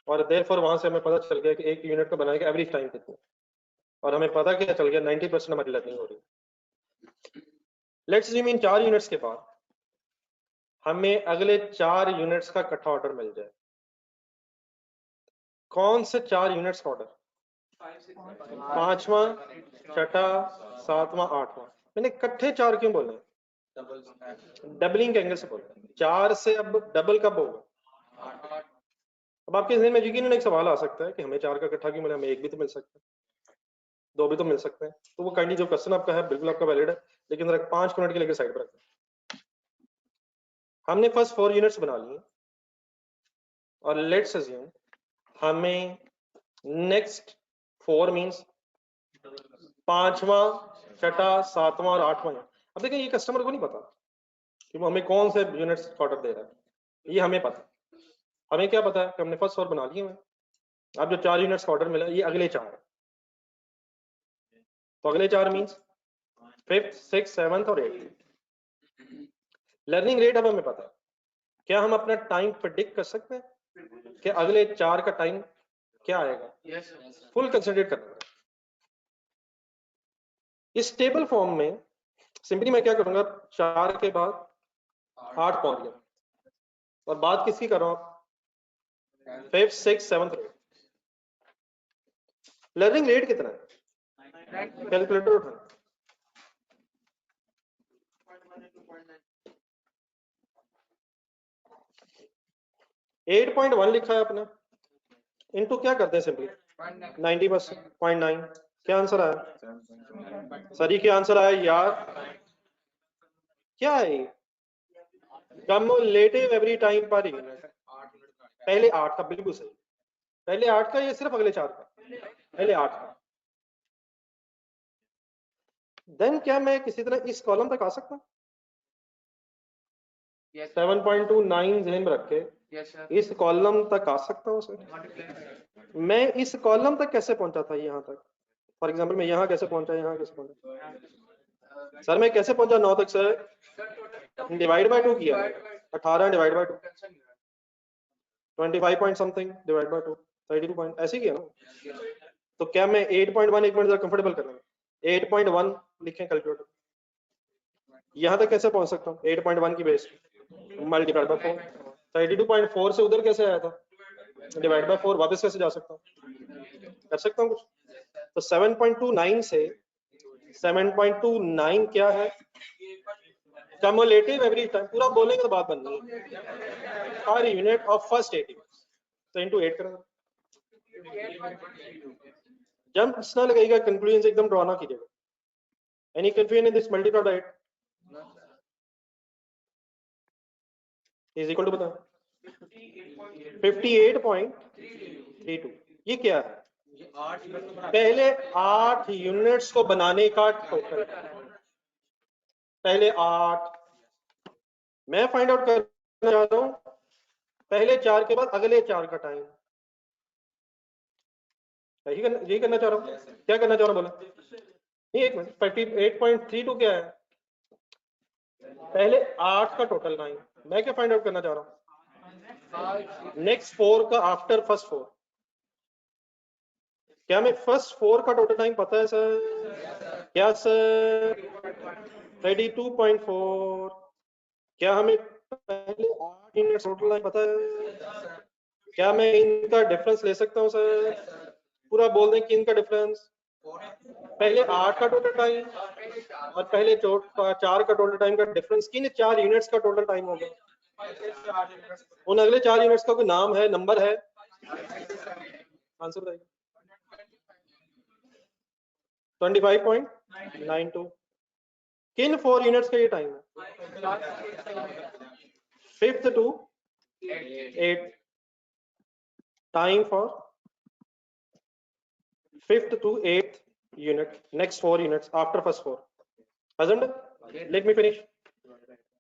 Speaker 1: और देयरफॉर वहां से हमें पता चल गया कि एक यूनिट का बनाने का एवरेज टाइम कितना, और हमें पता क्या चल गया 90% हमारी लर्निंग हो रही है। लेट्स अज्यूम इन 4 यूनिट्स के बाद हमें अगले 4 यूनिट्स का इकट्ठा ऑर्डर मिल जाए। कौन से 4 यूनिट्स का ऑर्डर? 5वां, 6ठा, 7वां, 8वां। मैंने इकट्ठे 4 क्यों बोले? डबलिंग के एंगल से बोले 4 से अब डबल कब होगा? अब आपके ज़हन में यकीनन एक सवाल आ सकता है कि हमें 4 का इकट्ठा क्यों मिला, हमें एक भी तो मिल सकता है, 2 भी तो मिल सकते हैं। तो वो काइंडली जो क्वेश्चन आपका है बिल्कुल आपका वैलिड है, लेकिन जरा 5 मिनट के लिए साइड पर रखते हैं। हमने फर्स्ट 4 यूनिट्स बना लिए, और लेट्स अज्यूम हमें नेक्स्ट 4 मींस 5वां, 6ठा, 7वां और 8वां। अब देखिए ये कस्टमर को नहीं पता कि वो हमें कौन से यूनिट्स ऑर्डर दे रहा है, ये हमें पता। हमें क्या पता है कि हमने फर्स्ट 4 बना लिए हैं, अब जो 4 यूनिट्स का ऑर्डर मिला ये अगले 4 है। तो अगले 4 मींस 5th 6th 7th और 8th। लर्निंग रेट अब हमें पता है। क्या हम अपना टाइम प्रेडिक्ट कर सकते हैं कि अगले 4 का टाइम क्या आएगा?
Speaker 3: यस
Speaker 1: फुल कंसंट्रेट करना है। इस टेबल फॉर्म में सिंपली मैं क्या करूंगा, 4 के बाद 8 पहुंच गया, और बात किसकी कर रहा हूं? 5th 6th 7th 8th। Learning rate कितना है? कैलकुलेटर उठाना। 8.1 लिखा है आपने, इनटू क्या करते हैं सिंपली 90%, 0.9। क्या आंसर आया? सर ये क्या आंसर आया यार? क्या है? Cumulative every time per unit. पहले 8 का, बिल्कुल सही। पहले 8 का, ये सिर्फ अगले 4 का? पहले 8 का। देन क्या मैं किसी तरह इस कॉलम तक आ सकता हूं? 7.29 ज़हन में रख के
Speaker 3: यस सर
Speaker 1: इस कॉलम तक आ सकता हूं सर? मैं इस कॉलम तक कैसे पहुंचा था यहाँ तक? फॉर एग्जांपल मैं यहाँ कैसे पहुंचा, यहाँ कैसे पहुंचा? सर मैं कैसे पहुंचा 9 तक सर? डिवाइड बाय 2 किया। 18 divide by 2, 25 point something divide by 2, 32 point, ऐसे किया ना? तो क्या मैं 8.1 एक मिनट जरा कंफर्टेबल करना है, 8.1 लिखें कैलकुलेटर, यहाँ तक कैसे पहुंच सकता हूँ? 8.1 की बेस मल्टीप्लाइड बाय 4। 32.4 से उधर कैसे आया था? Divide by 4। वापस कैसे जा सकता हूँ? कर सकता हूँ कुछ? तो 7.29 से 7.29 क्या है? Cumulative average time. पूरा बोलेंगे तो बात बननी है। हर यूनिट ऑफ फर्स्ट 80, तो इनटू 8 करेंगे। जंप ना लगेगा, कंक्लूजन एकदम ड्रॉ ना कीजिएगा। Any confusion in this multiplied by 8 is equal to, बताओ 58.32। ये क्या है? पहले 8 यूनिट्स को बनाने का टोटल। पहले 8 मैं फाइंड आउट करना चाहता हूं, पहले 4 के बाद अगले 4 का टाइम। यही करना चाह रहा हूं। क्या करना चाह रहा हूं बोला? नहीं, एक मिनट। 58.32 क्या है? पहले 8 का टोटल टाइम। मैं क्या फाइंड आउट करना चाह रहा हूं? नेक्स्ट 4 का आफ्टर फर्स्ट 4। क्या मैं फर्स्ट 4 का टोटल टाइम पता है सर? क्या सर? 32.4। क्या हमें पहले 8 यूनिट टोटल टाइम पता है? क्या मैं इनका डिफरेंस ले सकता हूं सर? पूरा बोल दें कि इनका डिफरेंस पहले 8 का टोटल टाइम और पहले 4 का टोटल टाइम का डिफरेंस किन 4 यूनिट्स का टोटल टाइम होगा? उन अगले 4 यूनिट्स का कोई नाम है, नंबर है? आंसर बताइए। 25.92। किन 4 यूनिट्स का ये टाइम है? 5th to 8th। Time for 5th to 8th unit, next 4 units after first 4। हजम लेट मी फिनिश।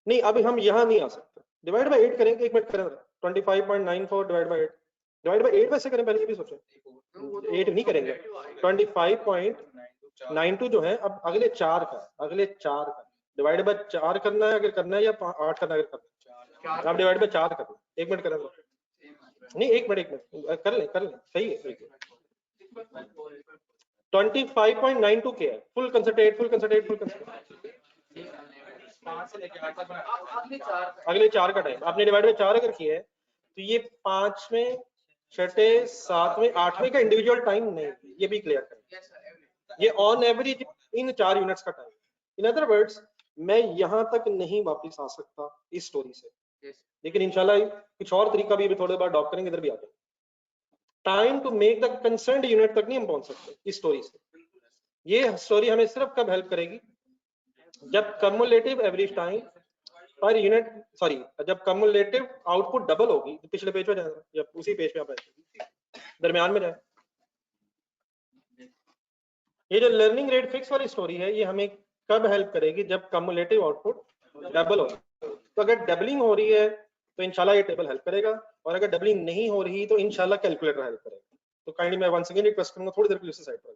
Speaker 1: नहीं, अभी हम यहाँ नहीं आ सकते। डिवाइड बाय 8 करेंगे, एक मिनट करें। 25.94 डिवाइड बाय 8। डिवाइड बाय 8 वैसे करें, पहले ये भी सोचें। 8 नहीं करेंगे। 25.92 जो है, अब अगले 4 का डिवाइड बाय 4 करना है, अगर करना है, या 8 करना है, अगर करना है। अब डिवाइड बाय 4 करना है। एक मिनट करें। नहीं, एक मिनट कर लें, सही है। 25.92 क्या है? Full concentrate. अगले 4 का टाइम आपने डिवाइड बाय 4 अगर किया है, तो ये 5वें 6वें 7वें 8वें का इंडिविजुअल टाइम नहीं, ये भी क्लियर करें। ये ऑन एवरेज इन 4 यूनिट्स का टाइम। इन अदर वर्ड्स, मैं यहां तक नहीं वापस आ सकता इस स्टोरी से, लेकिन इंशाल्लाह कुछ और तरीका भी थोड़ी बार डॉक करेंगे, इधर भी आते हैं। Time to make the concerned unit तक नहीं हम पहुंच सकते इस स्टोरी से। ये स्टोरी हमें सिर्फ कब हेल्प करेगी? जब cumulative average time per unit, sorry, जब कम्युलेटिव आउटपुट डबल होगी। पिछले पेज पे जाएगा, या उसी पेज पे आप दरमियान में जाए। ये जो लर्निंग रेट फिक्स वाली स्टोरी है, ये हमें कब हेल्प करेगी? जब कम्युलेटिव आउटपुट डबल हो। तो अगर डबलिंग हो रही है तो इंशाल्लाह ये टेबल हेल्प करेगा, और अगर डबलिंग नहीं हो रही तो इंशाल्लाह कैलकुलेटर हेल्प करेगा। तो काइंडली मैं वंस अगेन रिक्वेस्ट करूंगा, थोड़ी देर के लिए साइड पर।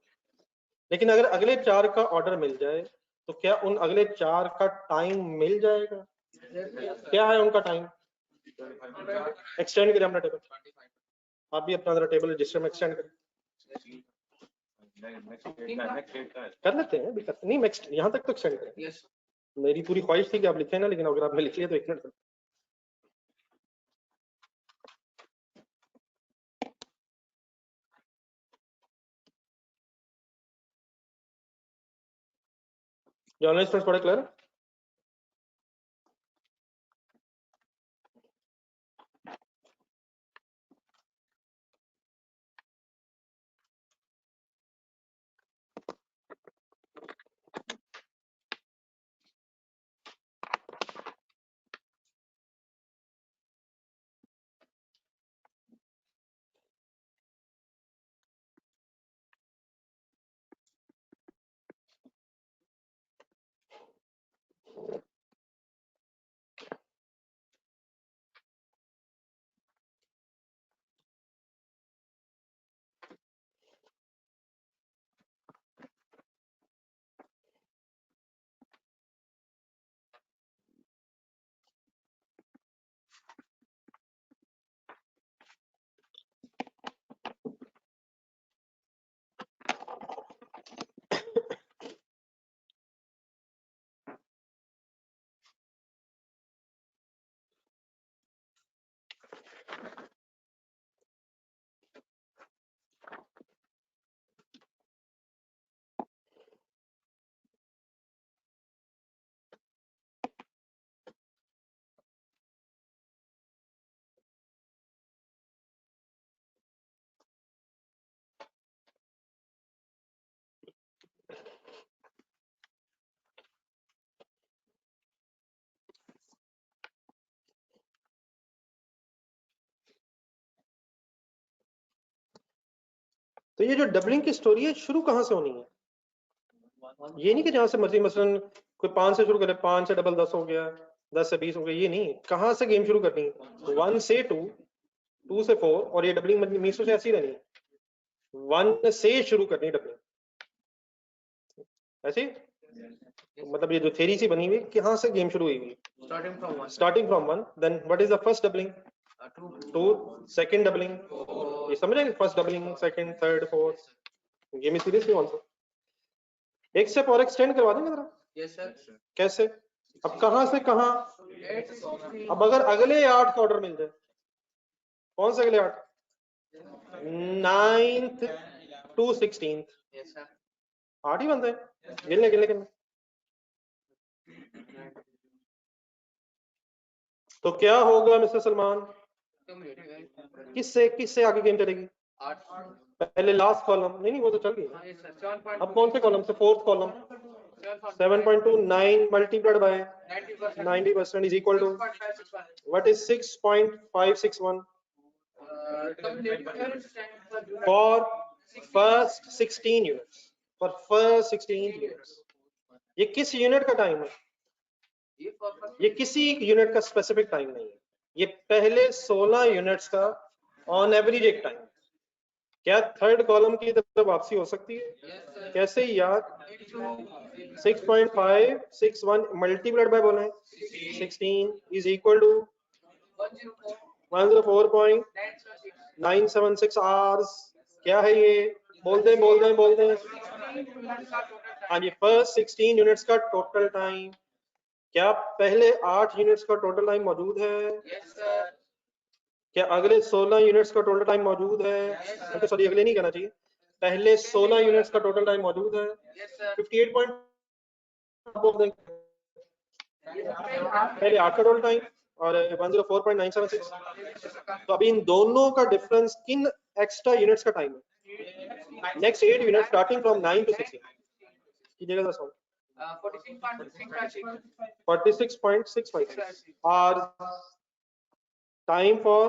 Speaker 1: लेकिन अगर अगले 4 का ऑर्डर मिल जाए तो क्या उन अगले 4 का टाइम मिल जाएगा? क्या है उनका टाइम? एक्सटेंड करें अपना टेबल, आप भी अपना जरा टेबल रजिस्टर में एक्सटेंड करें। कर लेते हैं, नहीं नेक्स्ट यहाँ तक तो एक्सटेंड करें।
Speaker 3: Yes.
Speaker 1: मेरी पूरी ख्वाहिश थी कि आप लिखें ना, लेकिन अगर आपने लिख लिया तो 1 मिनट। जो ऑनलाइन स्टूडेंट्स पढ़े क्लियर? तो ये जो डबलिंग की स्टोरी है शुरू कहाँ से होनी है? ये नहीं कि जहां से मर्जी, मसलन कोई 5 से शुरू करे, 5 से डबल 10 हो गया, 10 से 20 हो गया, ये नहीं। कहाँ से गेम शुरू करनी है? 1 से 2, 2 से 4, और ये डबलिंग मीसो से ऐसी रहनी है, 1 से शुरू करनी डबलिंग ऐसे। तो मतलब ये जो थ्योरी सी बनी हुई, कहाँ से गेम शुरू हुई हुई?
Speaker 3: Starting from 1.
Speaker 1: Starting from 1, then what is the first doubling? 2, second doubling, ये समझ रहे हैं? First doubling, second, third, fourth. Game seriously answer एक स्टेप और एक्सटेंड करवा देंगे जरा।
Speaker 3: Yes, sir.
Speaker 1: कैसे? अब कहां से कहां?
Speaker 3: 8 to 16.
Speaker 1: अब अगर अगले 8 का ऑर्डर मिल जाए, कौन से अगले 8? 9th to 16th,
Speaker 3: Yes, sir.
Speaker 1: 8 ही बनते हैं। गिनने गिनने गिनने तो क्या होगा मिस्टर सलमान?
Speaker 3: 2 minutes.
Speaker 1: किससे किससे आगे गेम चलेगी?
Speaker 3: 8.
Speaker 1: पहले लास्ट कॉलम, नहीं वो तो चल गई।
Speaker 3: Yes, sir. 7.
Speaker 1: अब कौन से कॉलम से? Fourth column. 7.29 multiplied by
Speaker 3: 90%.
Speaker 1: 90% is equal to
Speaker 3: 6.561.
Speaker 1: What is 6.561
Speaker 3: Complete.
Speaker 1: For first 16 units? For first 16 units. ये किस यूनिट का टाइम है? ये किसी यूनिट का स्पेसिफिक टाइम नहीं है, ये पहले 16 यूनिट्स का ऑन एवरेज एक टाइम। क्या थर्ड कॉलम की तरफ वापसी हो सकती है? कैसे यार? 6.561 मल्टीप्लाइड बाय बोले 16 इज इक्वल टू 104.976 आवर्स। क्या है ये? बोल दें बोल दें बोल दें। हाँ जी, फर्स्ट 16 यूनिट्स का टोटल टाइम। क्या पहले 8 यूनिट्स का टोटल टाइम मौजूद है? क्या अगले 16 यूनिट्स का टोटल टाइम मौजूद है? तो सॉरी, अगले नहीं कहना चाहिए, पहले 16 यूनिट्स का टोटल टाइम मौजूद है। 58 पॉइंट पहले 8 का टोटल टाइम और 104.976। तो अभी इन दोनों का डिफरेंस किन एक्स्ट्रा यूनिट्स का टाइम है? Next 8 unit starting from 9 to 16 कीजिएगा जरा solve. 46.656 hour time for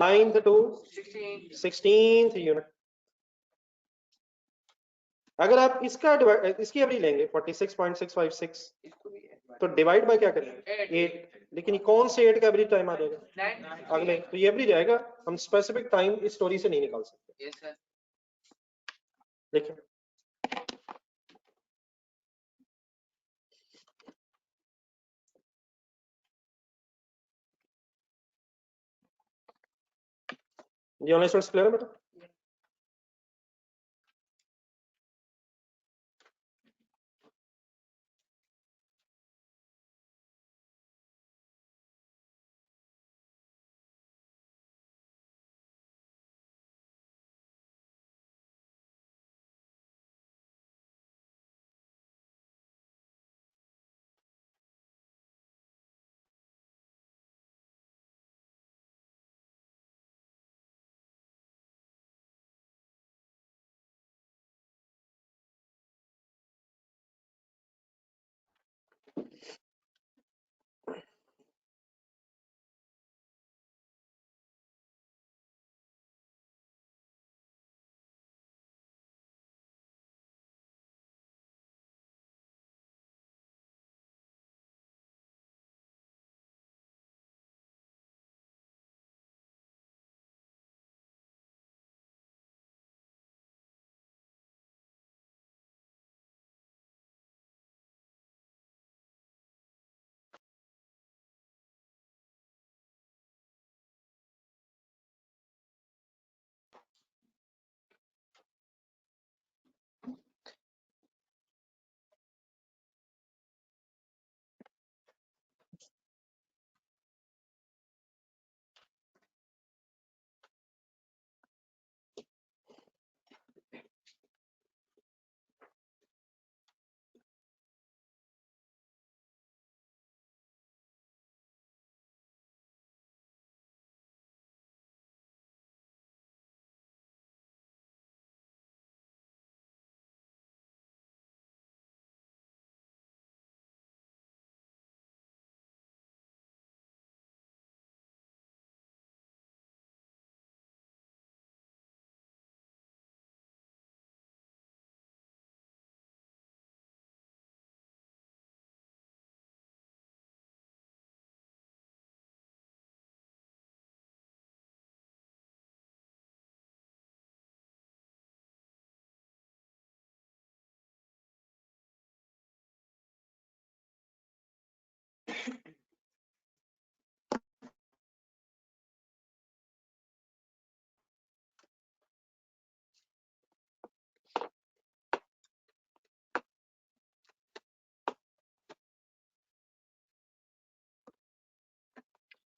Speaker 1: 9th to 16th unit. अगर आप इसका इसकी एवरेज लेंगे 46.656 तो डिवाइड बाय क्या करेंगे? 8। लेकिन ये कौन से 8 का एवरेज टाइम आ जाएगा? अगले, तो ये एवरेज आएगा। हम स्पेसिफिक टाइम इस स्टोरी से नहीं निकाल सकते। देखिए ये ऑनलाइन स्टूडेंट्स क्लियर है बेटा?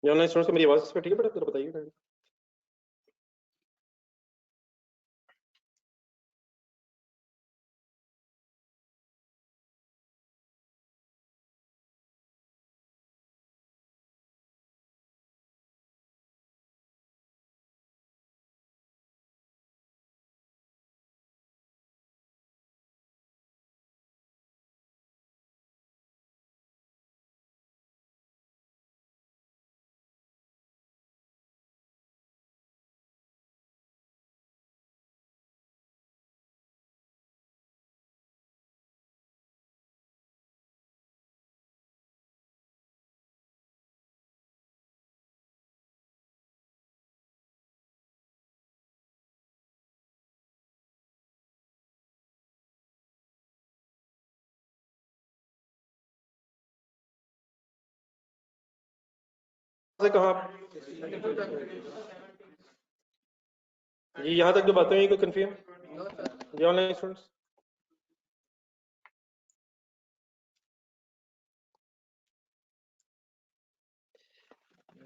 Speaker 1: ये ऑनलाइन स्टूडेंट्स को मेरी आवाज पे ठीक है बेटा? जरा बताइए। से कहा जी यहाँ तक जो बातें हुई कोई कंफ्यूजन? जी ऑनलाइन स्टूडेंट्स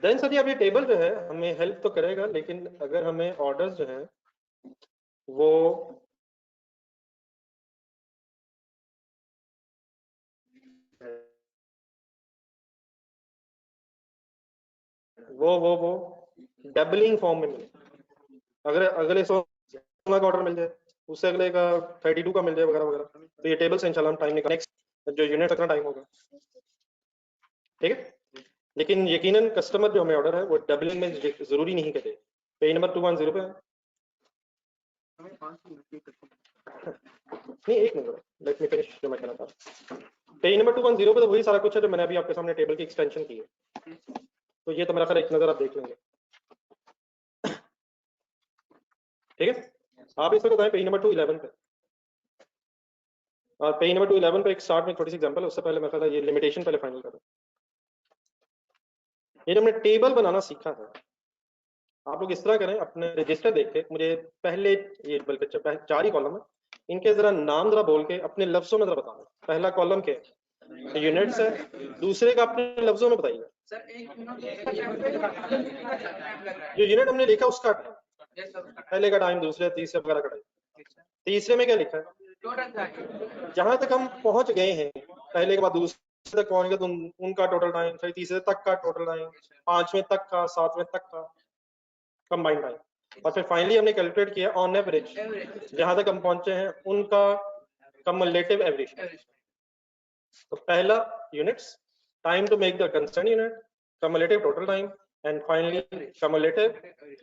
Speaker 1: देन सर अब ये टेबल जो है हमें हेल्प तो करेगा, लेकिन अगर हमें ऑर्डर्स जो है वो वो डबलिंग फॉर्म में मिले, अगर अगले 100 का ऑर्डर मिल जाए, उससे अगले का 32 का मिल जाए वगैरह वगैरह, तो ये टेबल से इंशाल्लाह हम टाइम निकाल नेक्स्ट जो यूनिट तक का टाइम होगा, ठीक है। लेकिन यकीनन कस्टमर जो हमें ऑर्डर है वो डबलिंग में जरूरी नहीं करे। पेज नंबर 210 पे नहीं, एक मिनट लेट मी फिनिश जो मैं कहना था। पेज नंबर 210 पे तो वही सारा कुछ है जो मैंने अभी आपके सामने टेबल की एक्सटेंशन की है, तो ये तो मेरा ख्याल एक नजर आप देख लेंगे, ठीक है। आप इसमें बताएं पेज नंबर 211 पे और पेज नंबर 211 पे एक स्टार्ट में थोड़ी सी एग्जांपल है, उससे पहले मैं कहता ये लिमिटेशन पहले फाइनल करें। ये हमने टेबल बनाना सीखा है, आप लोग इस तरह करें, अपने रजिस्टर देख के मुझे पहले ये बल्कि 4 ही कॉलम है, इनके जरा नाम जरा बोल के अपने लफ्जों में जरा बताना। पहला कॉलम क्या है? यूनिट्स है, दूसरे का अपने लफ्जों में बताइए।
Speaker 4: सर एक
Speaker 1: जो यूनिट हमने लिखा उसका पहले का टाइम, दूसरे तीसरे वगैरह का टाइम। तीसरे में क्या लिखा है? जहां तक हम पहुंच गए हैं, पहले के बाद दूसरे तक पहुंच गए तो उनका टोटल टाइम, फिर तीसरे तक का टोटल टाइम, 5वें तक का, 7वें तक का कंबाइंड टाइम, और फिर फाइनली हमने कैलकुलेट किया ऑन एवरेज जहां तक हम पहुंचे हैं उनका कम्युलेटिव एवरेज। तो पहला units, time to make the concern unit, cumulative total time, and finally cumulative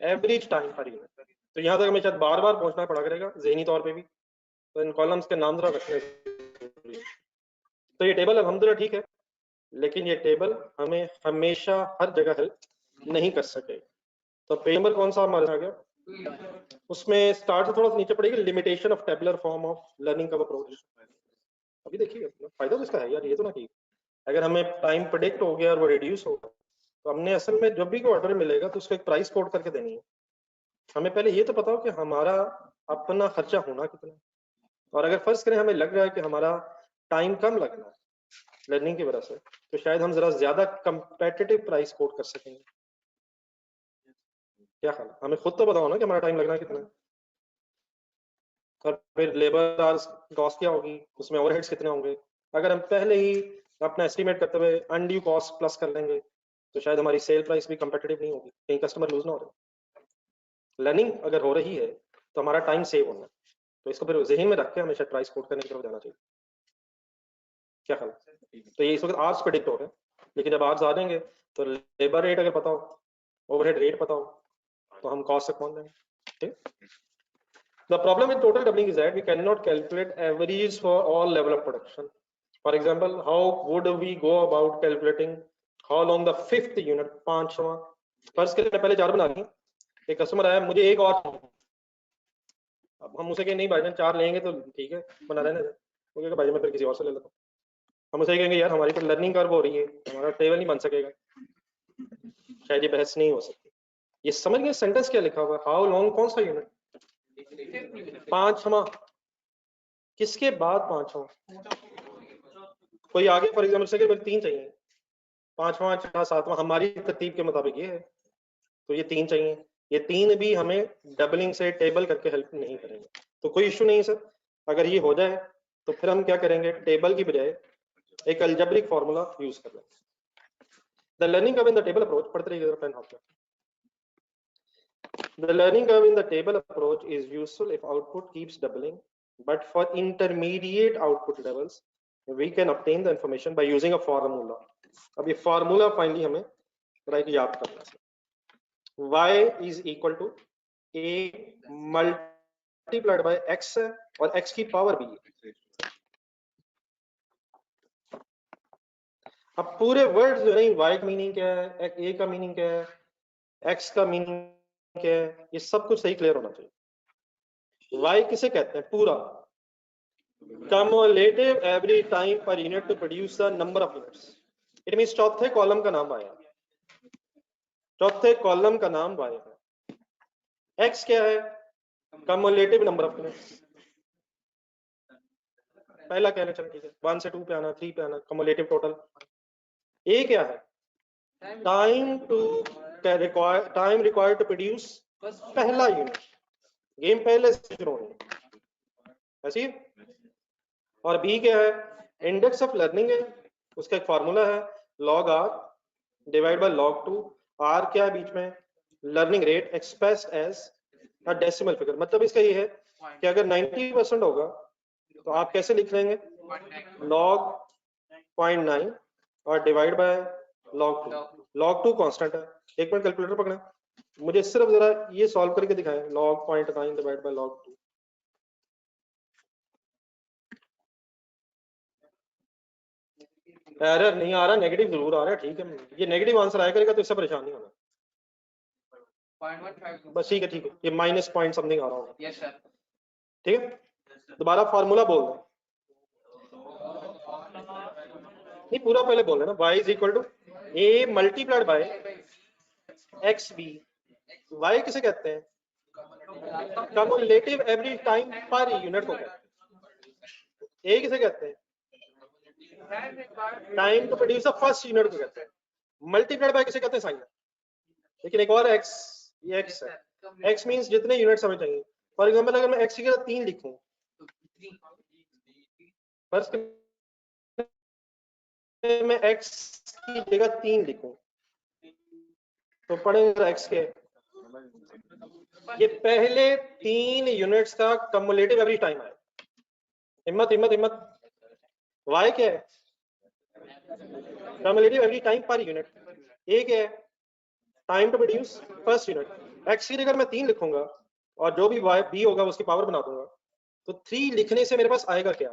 Speaker 1: average time per unit. तो यहाँ तक हमें शायद बार बार पहुंचना पड़ा करेगा जहनी तौर पे भी, तो इन कॉलम्स के नाम जरा रखने। तो ये टेबल अल्हम्दुलिल्लाह ठीक है, लेकिन ये टेबल हमें हमेशा हर जगह हेल्प नहीं कर सके। तो पेज नंबर कौन सा हमारे आ गया? उसमें स्टार्ट से थोड़ा सा नीचे पड़ेगी, limitation of tabular form of learning curve approach. अभी देखिए फायदा तो इसका है यार, ये तो ना कि अगर हमें टाइम प्रेडिक्ट हो गया और वो रिड्यूस हो गया, तो हमने असल में जब भी कोई ऑर्डर मिलेगा तो उसको एक प्राइस कोड करके देनी है। हमें पहले ये तो पता हो कि हमारा अपना खर्चा होना कितना, और अगर फर्ज करें हमें लग रहा है कि हमारा टाइम कम लग रहा है लर्निंग की वजह से, तो शायद हम जरा ज्यादा कंपेटिटिव प्राइस कोड कर सकेंगे। क्या ख्याल है? हमें खुद तो पता हो ना कि हमारा टाइम लगना कितना है, और फिर लेबर आवर्स कॉस्ट क्या होगी, उसमें ओवरहेड्स कितने होंगे। अगर हम पहले ही अपना एस्टिमेट करते हुए अनड्यू कॉस्ट प्लस कर लेंगे तो शायद हमारी सेल प्राइस भी कंपेटिटिव नहीं होगी, कहीं कस्टमर लूज ना हो रहे। लर्निंग अगर हो रही है तो हमारा टाइम सेव होना है, तो इसको फिर जहन में रख के हमेशा प्राइस कोड करने की तरफ जाना चाहिए। क्या ख्याल है? तो ये इस वक्त आवर्स प्रेडिक्ट हो रहे हैं, लेकिन जब आवर्स आ जाएंगे तो लेबर रेट अगर पता हो, ओवरहेड रेट पता हो, तो हम कॉस्ट से कौन देंगे। ठीक। The problem with total doubling is that we cannot calculate averages for all level of production. For example, how would we go about calculating how long the 5th unit, 5वां, फर्ज करें पहले 4 बना ली, एक कस्टमर आया मुझे एक और, अब हम उसे कहें नहीं भाईजान 4 लेंगे तो ठीक है बना रहने दे, वो कहेगा भाईजान मैं फिर किसी और से ले लेता हूँ। हम उसे कहेंगे यार हमारी तो लर्निंग कर्व हो रही है, हमारा टेबल नहीं बन सकेगा, शायद ये बहस नहीं हो सकती। ये समझ गए सेंटेंस क्या लिखा हुआ है? हाउ लॉन्ग कौन सा यूनिट? 5वां, किसके बाद 5वां? कोई आगे फॉर एग्जाम्पल सेकंड में 3 चाहिए, 5वां 6वां 7वां हमारी तरतीब के मुताबिक ये है, तो ये 3 चाहिए। ये 3 भी हमें डबलिंग से टेबल करके हेल्प नहीं करेंगे, तो कोई इश्यू नहीं सर। अगर ये हो जाए तो फिर हम क्या करेंगे, टेबल की बजाय एक अलजेब्रिक फार्मूला यूज कर लेंगे। The learning curve in the table approach, पढ़ते रहिए पेन हाथ में। The learning curve in the table approach is useful if output keeps doubling, but for intermediate output levels, we can obtain the information by using a formula. अब ये formula finally हमें थोड़ा याद करना है। Y is equal to A multiplied by X है, और X की पावर भी है। अब पूरे वर्ड जो है, Y का मीनिंग क्या है, A का मीनिंग क्या है, X का मीनिंग क्या है, ये सब कुछ सही क्लियर होना चाहिए। Y किसे कहते हैं? पूरा cumulative every time per unit to produce the number of units. It means चौथे कॉलम का नाम Y है, चौथे कॉलम का नाम Y है। X क्या है? cumulative number of units। पहला कहना चलो ठीक है, 1 से 2 पे आना, 3 पे आना, cumulative total। A क्या है? time required to produce पहला यूनिट। गेम पहले से शुरू होनी है, ऐसी। और बी क्या है? इंडेक्स ऑफ लर्निंग है, उसका एक फार्मूला है log r divide by log 2। r क्या है बीच में? Learning rate expressed as a decimal figure. मतलब इसका ये है कि अगर 90% होगा तो आप कैसे लिख लेंगे? log 0.9 और divide by log 2। log 2 constant है। एक मिनट कैलकुलेटर पकड़ें, मुझे सिर्फ जरा ये सॉल्व करके दिखाएं, log 0.9 divide by log 2। Error नहीं आ रहा, नेगेटिव जरूर आ रहा है, ठीक है, ये नेगेटिव आंसर आया करेगा तो इससे परेशान नहीं होना। बस ठीक है, ये माइनस पॉइंट समथिंग आ रहा होगा।
Speaker 3: Yes sir.
Speaker 1: ठीक है, दोबारा फार्मूला बोल दो। नहीं पूरा पहले बोल रहे ना, y is equal to a multiplied by X B. y किसे कहते हैं? Cumulative average time per unit को कहते हैं। a किसे कहते हैं? Time to produce the first unit को कहते हैं। मल्टीप्लाइड बाय किसे कहते हैं? साइन। लेकिन एक और x, ये x है, x मींस जितने यूनिट्स हमें चाहिए। फॉर एग्जांपल अगर मैं x की जगह 3 लिखूं, फर्स्ट मैं x की जगह 3 लिखूं तो पड़ेगा x के ये पहले 3 यूनिट्स का कम्युलेटिव एवरेज टाइम है। हिम्मत हिम्मत हिम्मत। y क्या है? Cumulative average time per unit. a क्या है? Time to produce first unit. x की जगह मैं 3 लिखूंगा और जो भी y b होगा उसकी पावर बना दूंगा, तो 3 लिखने से मेरे पास आएगा क्या?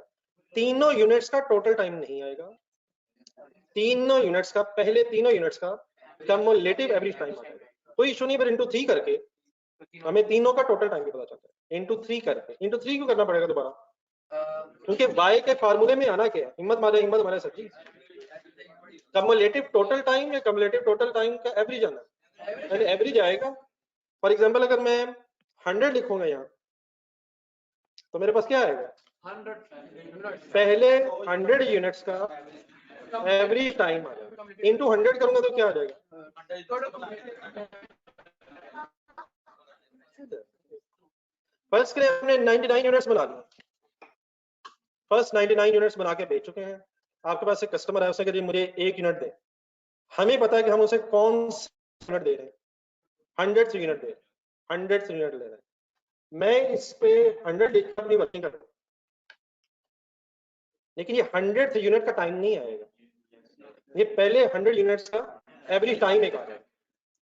Speaker 1: तीनों यूनिट्स का टोटल टाइम नहीं आएगा, तीनों यूनिट्स का, पहले तीनों यूनिट्स का कम्युलेटिव एवरेज टाइम आएगा। कोई इशू नहीं, पर इंटू 3 करके हमें तीनों का टोटल टाइम भी पता चलता है। इंटू 3 करके, इंटू 3 क्यों करना पड़ेगा दोबारा? क्योंकि y के फार्मूले में आना क्या है? हिम्मत मारे सर जी। कम्युलेटिव टोटल टाइम या कम्युलेटिव टोटल टाइम का एवरेज आना, यानी एवरेज आएगा। फॉर एग्जांपल अगर मैं 100 लिखूंगा यहाँ तो मेरे पास क्या आएगा?
Speaker 4: 100
Speaker 1: पहले 100 यूनिट्स का एवरेज टाइम आ जाएगा। इंटू 100 करूंगा तो क्या आ जाएगा? फर्स्ट के लिए हमने 99 यूनिट्स बना दिए, फर्स्ट 99 यूनिट्स बना के बेच चुके हैं। आपके पास एक कस्टमर है, उसने कहा मुझे 1 यूनिट दे। हमें पता है कि हम उसे कौन सा यूनिट दे रहे हैं, 100 यूनिट दे, 100 यूनिट ले रहे हैं। मैं इस पे 100 लिख कर अपनी वर्किंग कर, लेकिन ये 100 यूनिट का टाइम नहीं आएगा, ये पहले 100 यूनिट्स का एवरेज टाइम एक आ जाएगा।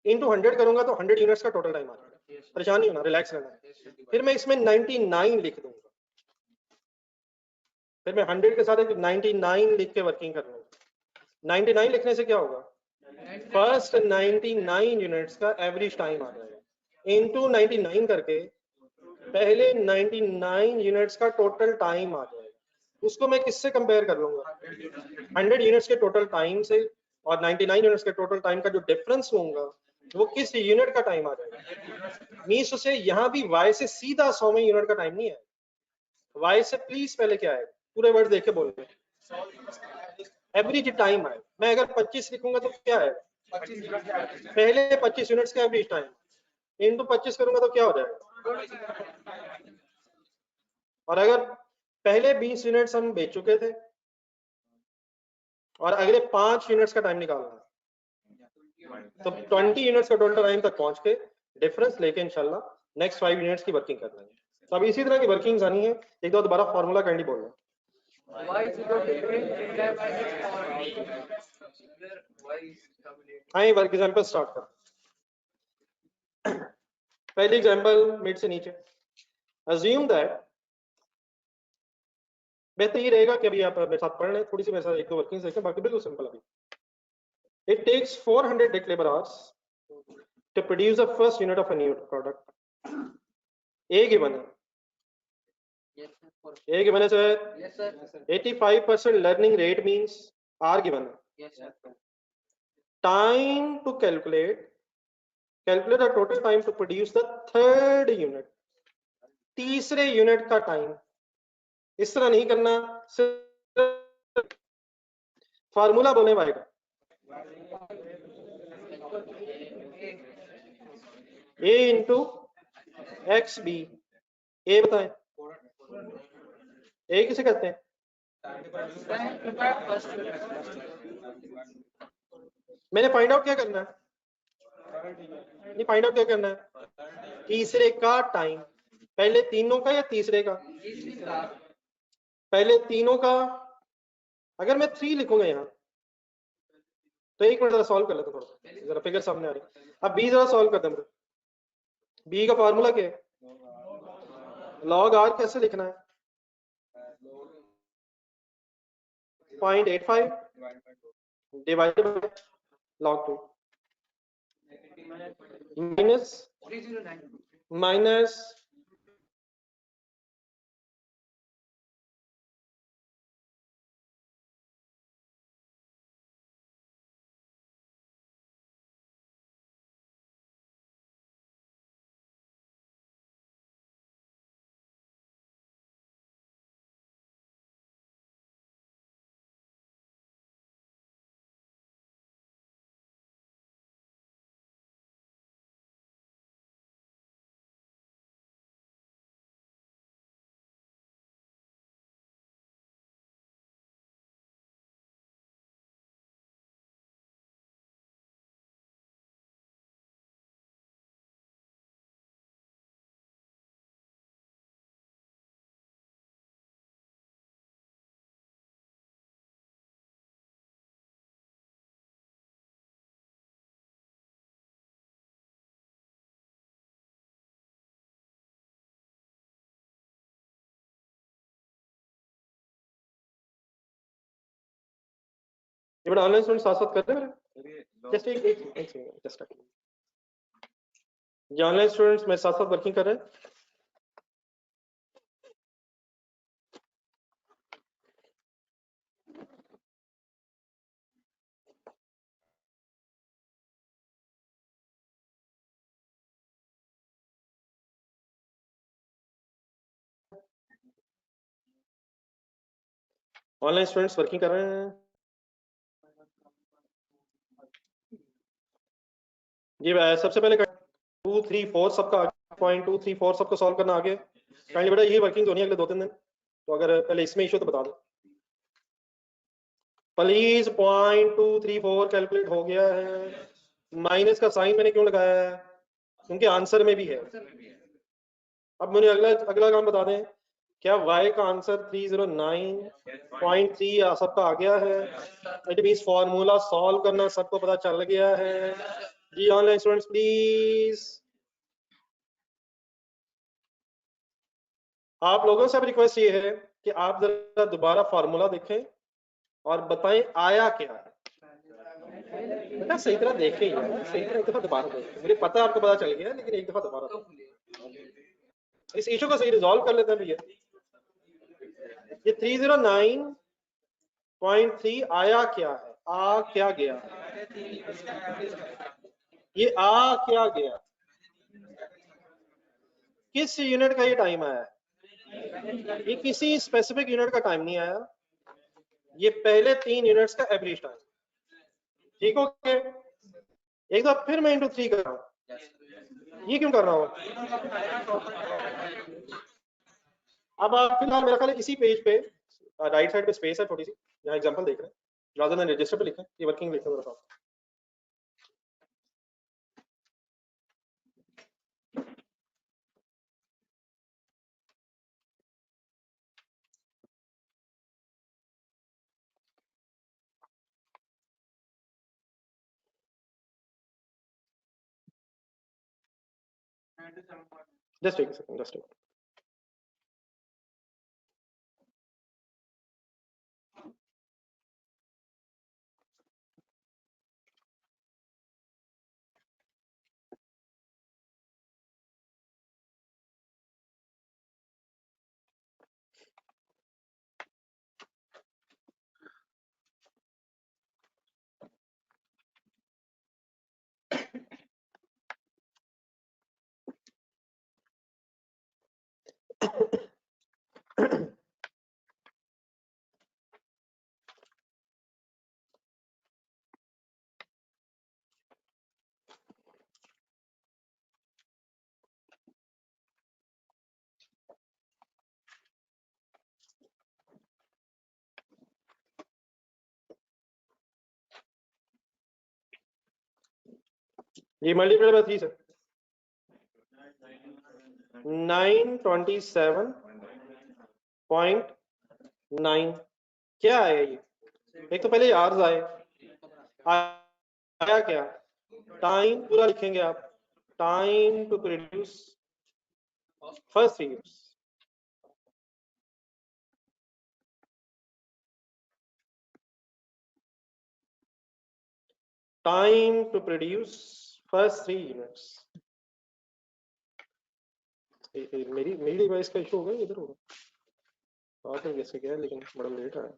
Speaker 1: इंटू 100 करूंगा तो 100 यूनिट्स का टोटल टाइम आ जाएगा। परेशान नहीं होना, रिलैक्स रहना। फिर मैं इसमें 99 लिख दूंगा, फिर मैं 100 के साथ एक 99 लिख के वर्किंग कर लूंगा। 99 लिखने से क्या होगा? फर्स्ट 99 यूनिट्स का एवरेज टाइम आ जाएगा। इंटू 99 करके पहले 99 यूनिट्स का टोटल टाइम आ जाएगा। उसको मैं किससे कंपेयर कर लूंगा? 100 यूनिट्स के टोटल टाइम से, और 99 यूनिट्स के टोटल टाइम का जो डिफरेंस होगा वो किस यूनिट का टाइम आ जाएगा। मींस उसे यहाँ भी y से सीधा 100वें यूनिट का टाइम नहीं है, y से प्लीज पहले क्या है, पूरे वर्ड देख के बोलते हैं, एवरेज टाइम है। मैं अगर 25 लिखूंगा तो क्या है? पहले 25 यूनिट्स का एवरेज टाइम, इंटू 25 करूंगा तो क्या हो जाएगा? और अगर पहले 20 यूनिट्स हम बेच चुके थे और अगले 5 यूनिट्स का टाइम निकालना है, तो 20 यूनिट्स का टोटल टाइम तक पहुंच के डिफरेंस लेके इंशाल्लाह नेक्स्ट 5 यूनिट्स की वर्किंग कर लेंगे। तो अब इसी तरह की वर्किंग्स आनी है। एक दो दोबारा फार्मूला काइंडली बोल रहे
Speaker 4: y is equal to 3 by x power where y is calculated.
Speaker 1: हैं। वर्क एग्जांपल स्टार्ट कर। पहली एग्जांपल मिड से नीचे। अज्यूम दैट, बेहतर ये रहेगा कि अभी आप मेरे साथ पढ़ लें, थोड़ी सी मेरे साथ एक दो वर्किंग्स देखें, बाकी बिल्कुल सिंपल। अभी it takes 400 direct labor hours to produce the first unit of a new product. A given है,
Speaker 4: Yes sir.
Speaker 1: A given है sir.
Speaker 4: Yes sir.
Speaker 1: 85% learning rate means R given है।
Speaker 4: Yes sir.
Speaker 1: Time to calculate the total time to produce the third unit, तीसरे यूनिट का टाइम। इस तरह नहीं करना, सिर्फ फार्मूला बोलने वालेगा। A into x B. A बताएं, ए किसे कहते हैं? मैंने फाइंड आउट क्या करना है? नहीं, फाइंड आउट क्या करना है? तीसरे का टाइम। पहले तीनों का या तीसरे का? पहले तीनों का। अगर मैं 3 लिखूंगा यहाँ तो एक मिनट जरा सॉल्व कर लेते, थोड़ा जरा फिगर सामने आ रही है। अब बी जरा सॉल्व कर दे। बी का फार्मूला क्या है? लॉग आर कैसे लिखना है? 0.85 डिवाइडेड बाय log 2 माइनस बड़ा ऑनलाइन स्टूडेंट साथ साथ कर रहे हैं मेरे,
Speaker 2: ये
Speaker 1: जस्ट एक सेकंड, जस्ट ये ऑनलाइन स्टूडेंट्स मेरे साथ साथ वर्किंग कर रहे हैं। ऑनलाइन स्टूडेंट्स वर्किंग कर रहे हैं। ये सबसे पहले 2 3 4 सबका पॉइंट 2 3 4 सबको सॉल्व करना आगे काइंडली बेटा, ये वर्किंग होनी है अगले 2-3 दिन, तो अगर पहले इसमें इशू तो बता दो प्लीज। पॉइंट 2 3 4 कैलकुलेट हो गया है। माइनस का साइन मैंने क्यों लगाया है, क्योंकि आंसर में भी है। अब मुझे अगला काम बता दें, क्या y का आंसर 309.3 सबका आ गया है? इट मींस फॉर्मूला सॉल्व करना सबको पता चल गया है जी। ऑनलाइन स्टूडेंट्स प्लीज, आप लोगों से अब रिक्वेस्ट ये है कि आप जरा दोबारा फार्मूला देखें और बताएं आया क्या है। बेटा सही तरह देखें यार, सही तरह एक दफा दोबारा देखें। मुझे पता है आपको पता चल गया, लेकिन एक दफा दोबारा इस इशू को सही रिजॉल्व कर लेते हैं भैया। ये 309.3 आया क्या है, आ क्या गया, ये आ क्या गया, किस यूनिट का ये टाइम आया है? ये किसी स्पेसिफिक यूनिट का टाइम नहीं आया, ये पहले 3 यूनिट्स का एवरेज टाइम। ठीक हो गया? एक बार फिर मैं इंटू 3 कर रहा हूं, ये क्यों कर रहा हूं? अब आप फिलहाल मेरा ख्याल है इसी पेज पे राइट साइड पे स्पेस है थोड़ी सी, यहाँ एग्जांपल देख रहे हैं, रादर देन रजिस्टर पे लिखें, ये वर्किंग लिखा हुआ है। Just take a second, just take a second. ये मल्टीप्लाई बाय 3 से 927.9 क्या है ये? एक तो पहले आर्स आया क्या, टाइम पूरा लिखेंगे आप, time to produce first 3 units. Time to produce first 3 units. मेरी डिवाइस का इशू होगा, इधर होगा बात है कैसे क्या है, लेकिन बड़ा लेट आया।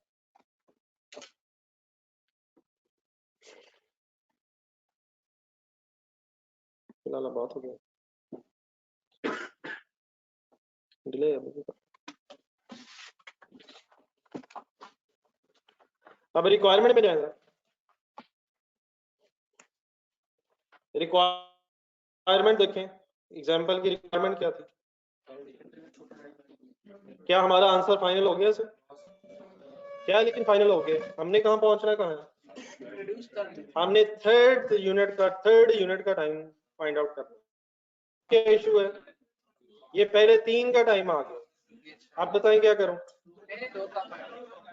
Speaker 1: फिलहाल बात हो गया, डिले है मुझे। अब रिक्वायरमेंट में जाएगा, रिक्वायरमेंट देखें, एग्जांपल की रिक्वायरमेंट क्या थी? क्या हमारा आंसर फाइनल हो गया सर? क्या लेकिन फाइनल हो गया, हमने कहाँ पहुंचना है, कहाँ है? हमने थर्ड यूनिट का टाइम फाइंड आउट करना। क्या इशू है? ये पहले 3 का टाइम आ गया, आप बताएं क्या करूं?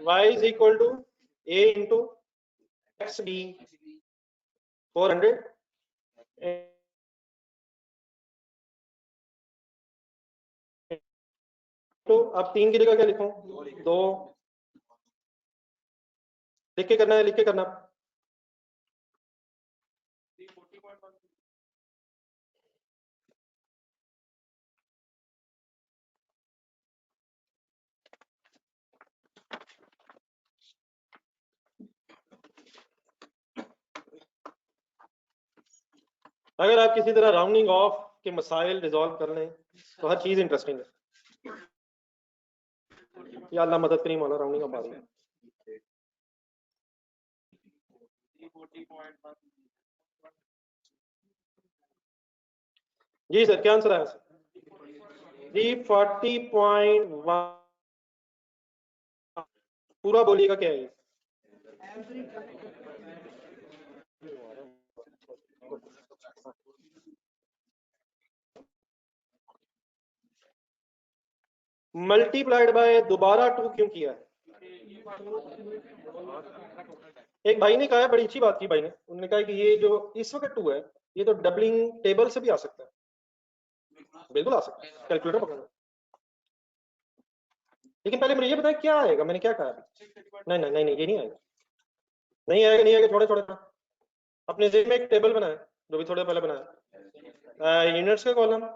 Speaker 1: y is equal to a into x B 400 तो अब 3 की जगह क्या लिखूं? 2 लिख के करना है, लिख के करना। अगर आप किसी तरह राउंडिंग ऑफ के मसाइल रिजॉल्व कर लें तो हर चीज इंटरेस्टिंग है। या अल्लाह मदद करीम वाला राउंडिंग ऑफ आ रही है। जी सर, क्या आंसर आया सर? 340.1 पूरा बोलिएगा क्या है? मल्टीप्लाइड बाय दोबारा 2 क्यों किया है? एक भाई ने कहा है, बड़ी अच्छी बात की भाई ने, उन्होंने कहा कि ये जो इस वक्त 2 है ये तो डबलिंग टेबल से भी आ सकता है। बिल्कुल आ सकता है, कैलकुलेटर पकड़ना। लेकिन पहले मुझे ये बताएं क्या आएगा, मैंने क्या कहा अभी? नहीं नहीं नहीं नहीं, ये नहीं आएगा, नहीं आएगा, नहीं आएगा। थोड़े थोड़े अपने जेब में एक टेबल बनाए जो भी थोड़े पहले बनाया, यूनिट्स का कॉलम,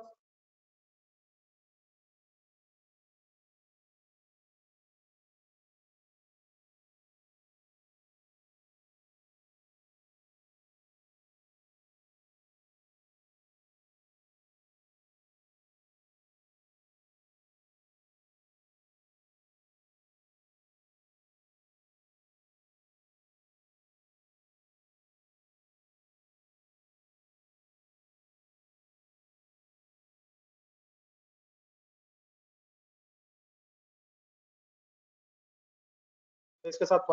Speaker 1: इसके साथ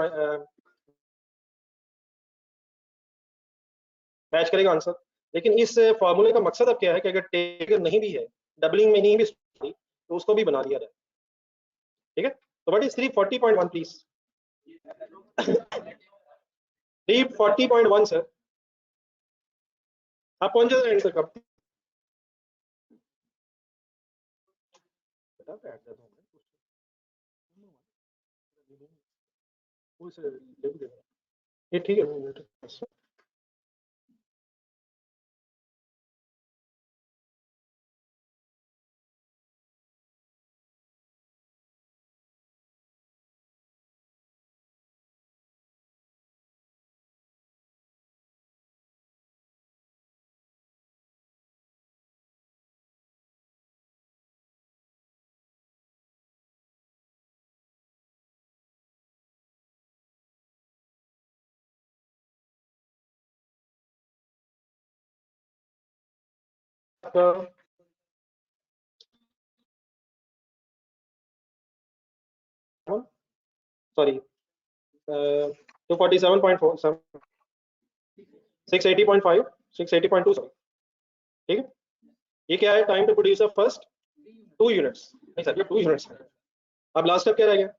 Speaker 1: मैच करेगा आंसर। लेकिन इस फॉर्मूले का मकसद अब क्या है कि अगर टेबल नहीं भी है, डबलिंग में नहीं भी तो उसको भी बना दिया जाए। ठीक है, तो व्हाट इज 340.1 प्लीज? 340.1 सर, आप पहुंच जाए एंड तक। अब ये ठीक है। Sorry, 247.4, 680.5, 680.2 sorry. ठीक है, ये क्या है? Time to produce a first 2 units. नहीं सर, ये 2 यूनिट्स है। अब लास्ट स्टेप क्या रह गया?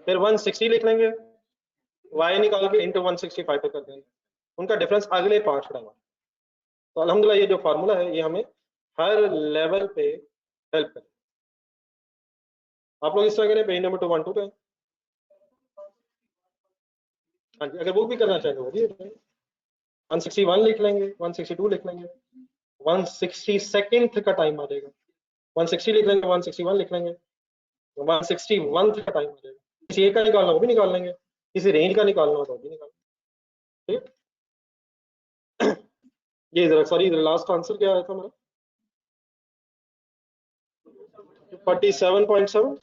Speaker 1: फिर 160 लिख लेंगे, y निकाल के इंटू 165 पे कर देंगे, उनका डिफरेंस अगले 5 पड़ेगा। तो अल्हम्दुलिल्लाह ये जो फार्मूला है ये हमें हर लेवल पे हेल्प करे। आप लोग इस तरह करें, पेज नंबर 212 पे। हाँ जी, अगर वो भी करना चाहें तो वो भी 161 लिख लेंगे, 162 लिख लेंगे, 162 का टाइम आ जाएगा, 160 लिख लेंगे, 161 लिख लेंगे, 161 का टाइम आ जाएगा। किसी एक का निकालना वो भी निकाल लेंगे, किसी रेंज का निकालना हो तो भी निकाल लेंगे। ठीक है। ये इधर सॉरी, इधर लास्ट आंसर क्या आया था हमारा? 47.7।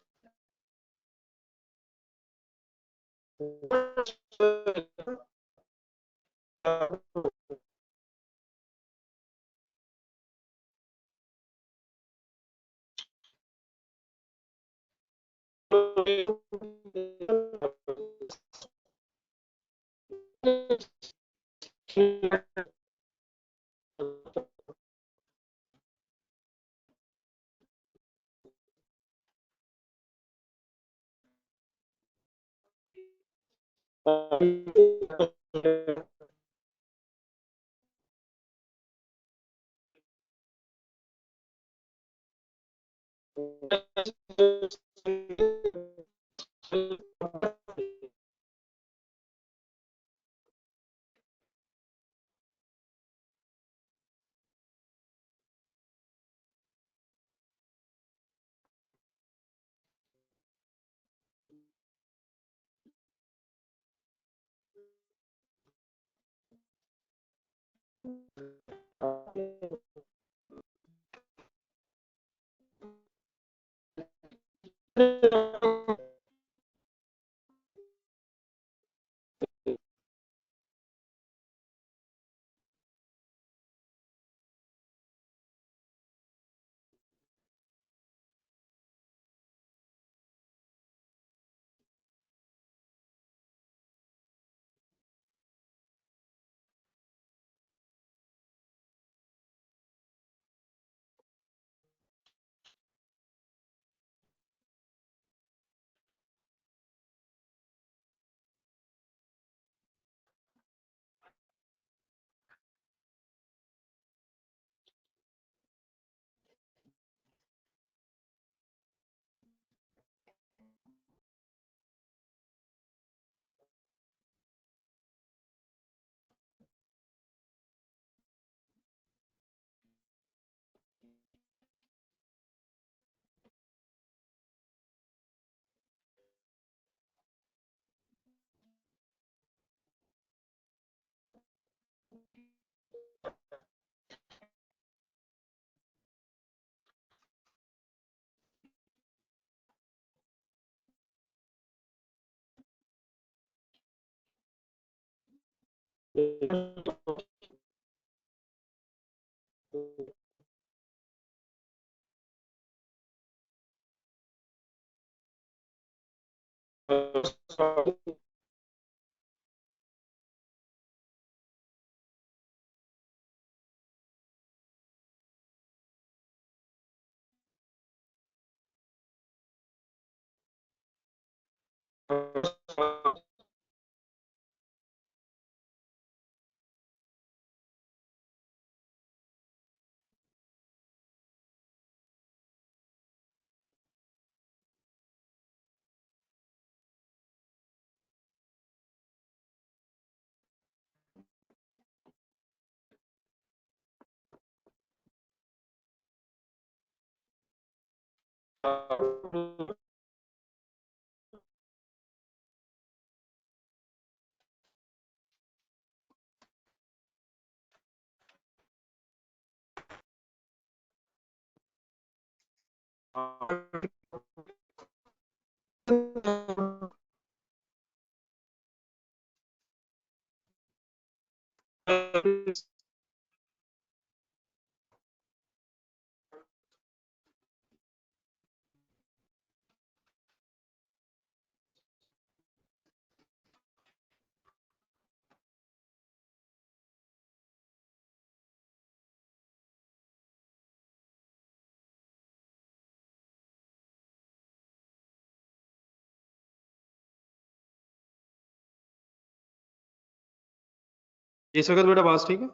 Speaker 1: इस वक्त बेटा बात ठीक है?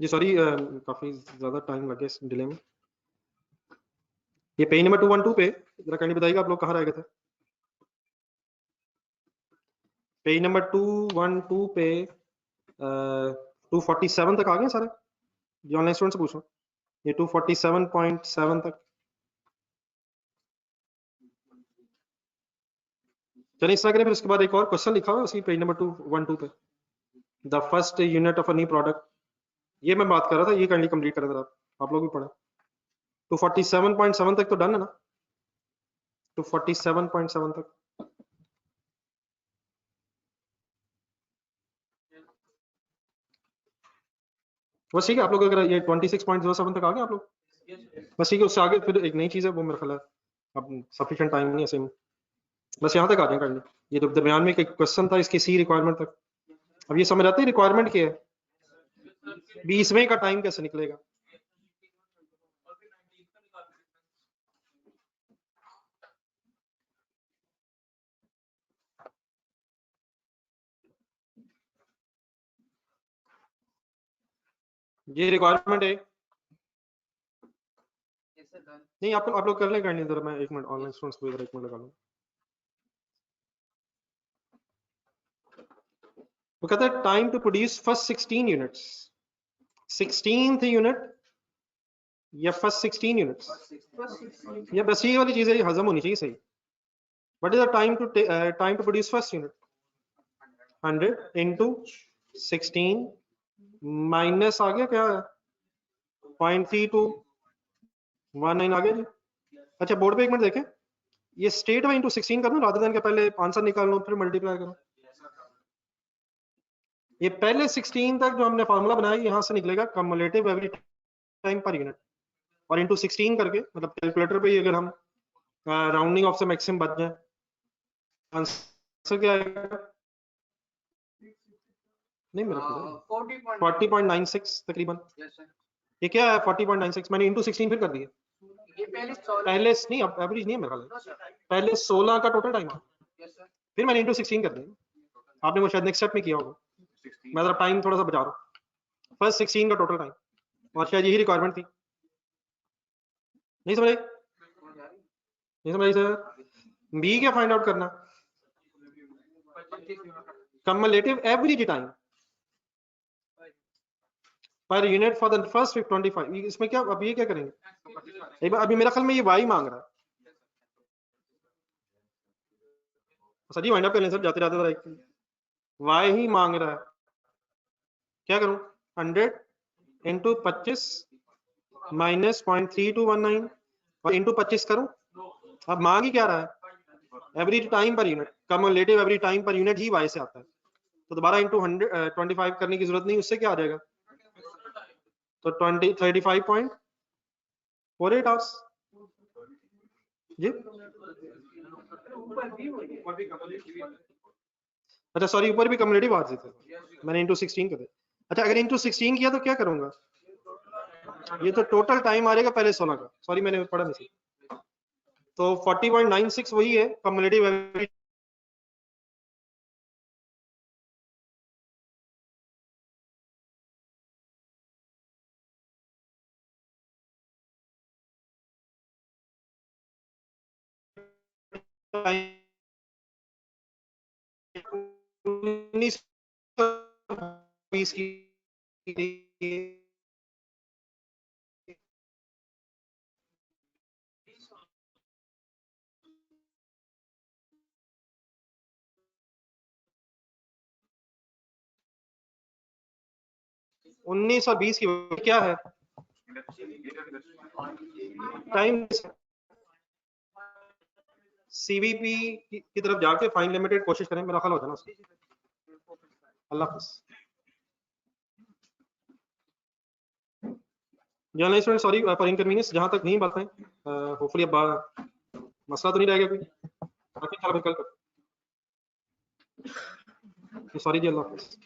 Speaker 1: जी सॉरी, काफी ज्यादा टाइम लग गया इस डिले में। ये पेज नंबर 212 पे जरा काइंडली बताइएगा आप लोग कहाँ रह गए थे? पेज नंबर 212 पे 247 तक आ गए सारे? ये ऑनलाइन स्टूडेंट से पूछो, ये 247.7 तक चलिए इस तरह करें, फिर उसके बाद एक और क्वेश्चन लिखा हुआ है उसी पेज नंबर 212 पे, the first unit of a new product, ये मैं बात कर रहा था, ये काइंडली कंप्लीट करें जरा, आप लोग भी पढ़ा। तो 47.7 तक तो डन है ना, तो 47.7 तक बस ठीक है। आप लोग अगर ये 26.07 तक आ गए आप लोग, बस ठीक है। उससे आगे फिर एक नई चीज है, वो मेरा ख्याल है अब सफिशिएंट टाइम नहीं है सेम, बस यहाँ तक आ जाए काइंडली। ये तो दरमियान में एक क्वेश्चन था इसकी सी रिक्वायरमेंट तक। अब ये समझ आते हैं रिक्वायरमेंट क्या है, 20वें का टाइम कैसे निकलेगा। ये रिक्वायरमेंट है नहीं, आप लोग कर लें काइंडली, जरा मैं 1 मिनट ऑनलाइन स्टूडेंट्स को इधर 1 मिनट लगा लूं। वो कहता है time to produce first 16 units, 16th unit या फर्स्ट 16 यूनिट्स, ये बस ये वाली चीज है, ये हजम होनी चाहिए सही। What is the time to produce first unit, 100 into 16 minus आ गया क्या, 0.3219 आ गया जी। अच्छा बोर्ड पे 1 मिनट देखें, ये स्टेट में इंटू 16 कर दूं रादर देन के पहले आंसर निकाल लो फिर मल्टीप्लाई करो। ये पहले 16 तक जो हमने फार्मूला बनाया यहाँ से निकलेगा cumulative every time per unit, और इंटू 16 करके मतलब कैलकुलेटर पे ही अगर हम राउंडिंग ऑफ से मैक्सिमम बच जाए, आंसर क्या आएगा, नहीं मेरा 40.96 तकरीबन। ये क्या है 40.96, मैंने इंटू 16 फिर कर दिया, पहले नहीं, अब एवरेज नहीं है मेरा ख्याल, पहले 16 का टोटल टाइम फिर मैंने इंटू 16 कर दिया। आपने वो शायद नेक्स्ट स्टेप में किया होगा, मैं जरा टाइम थोड़ा सा बचा रहा हूँ। फर्स्ट 16 का टोटल टाइम, और शायद यही रिक्वायरमेंट थी। नहीं समझ सर, बी क्या फाइंड आउट करना, cumulative average time per unit for the first 25। इसमें क्या, अब ये क्या करेंगे, अभी मेरा ख्याल में ये वाई मांग रहा है। सर जी वाइंड अप कर लें सर, जाते जाते जरा, वाई ही मांग रहा है, क्या करूं, 100 इंटू 25 माइनस 0.3219 और इंटू 25 करूं। अब मांग ही क्या रहा है, average time per unit, cumulative average time per unit ही वाई से आता है, तो दोबारा इंटू 125 करने की जरूरत नहीं, उससे क्या आ जाएगा, तो 35.48 आवर्स जी। अच्छा सॉरी, ऊपर भी कम्युलेटिव आवर्स थे, मैंने इंटू 16 कर दिया। अच्छा अगर इंटू 16 किया तो क्या करूंगा, ये तो टोटल टाइम आ जाएगा पहले 16 का, सॉरी मैंने पढ़ा नहीं, तो 40.96 वही है कम्युलेटिव एवरेज टाइम 1920 की 19 और 20 की क्या है टाइम, सीवीपी की तरफ जाके फाइन लिमिटेड कोशिश करें, मेरा ख्याल हो जाना। अल्लाह हाफिज़। General student sorry for inconvenience, जहां तक नहीं बातें, होपफुली अब मसला तो नहीं रह गया कोई, बाकी चलो कल सॉरी जी, अल्लाह हाफिज़।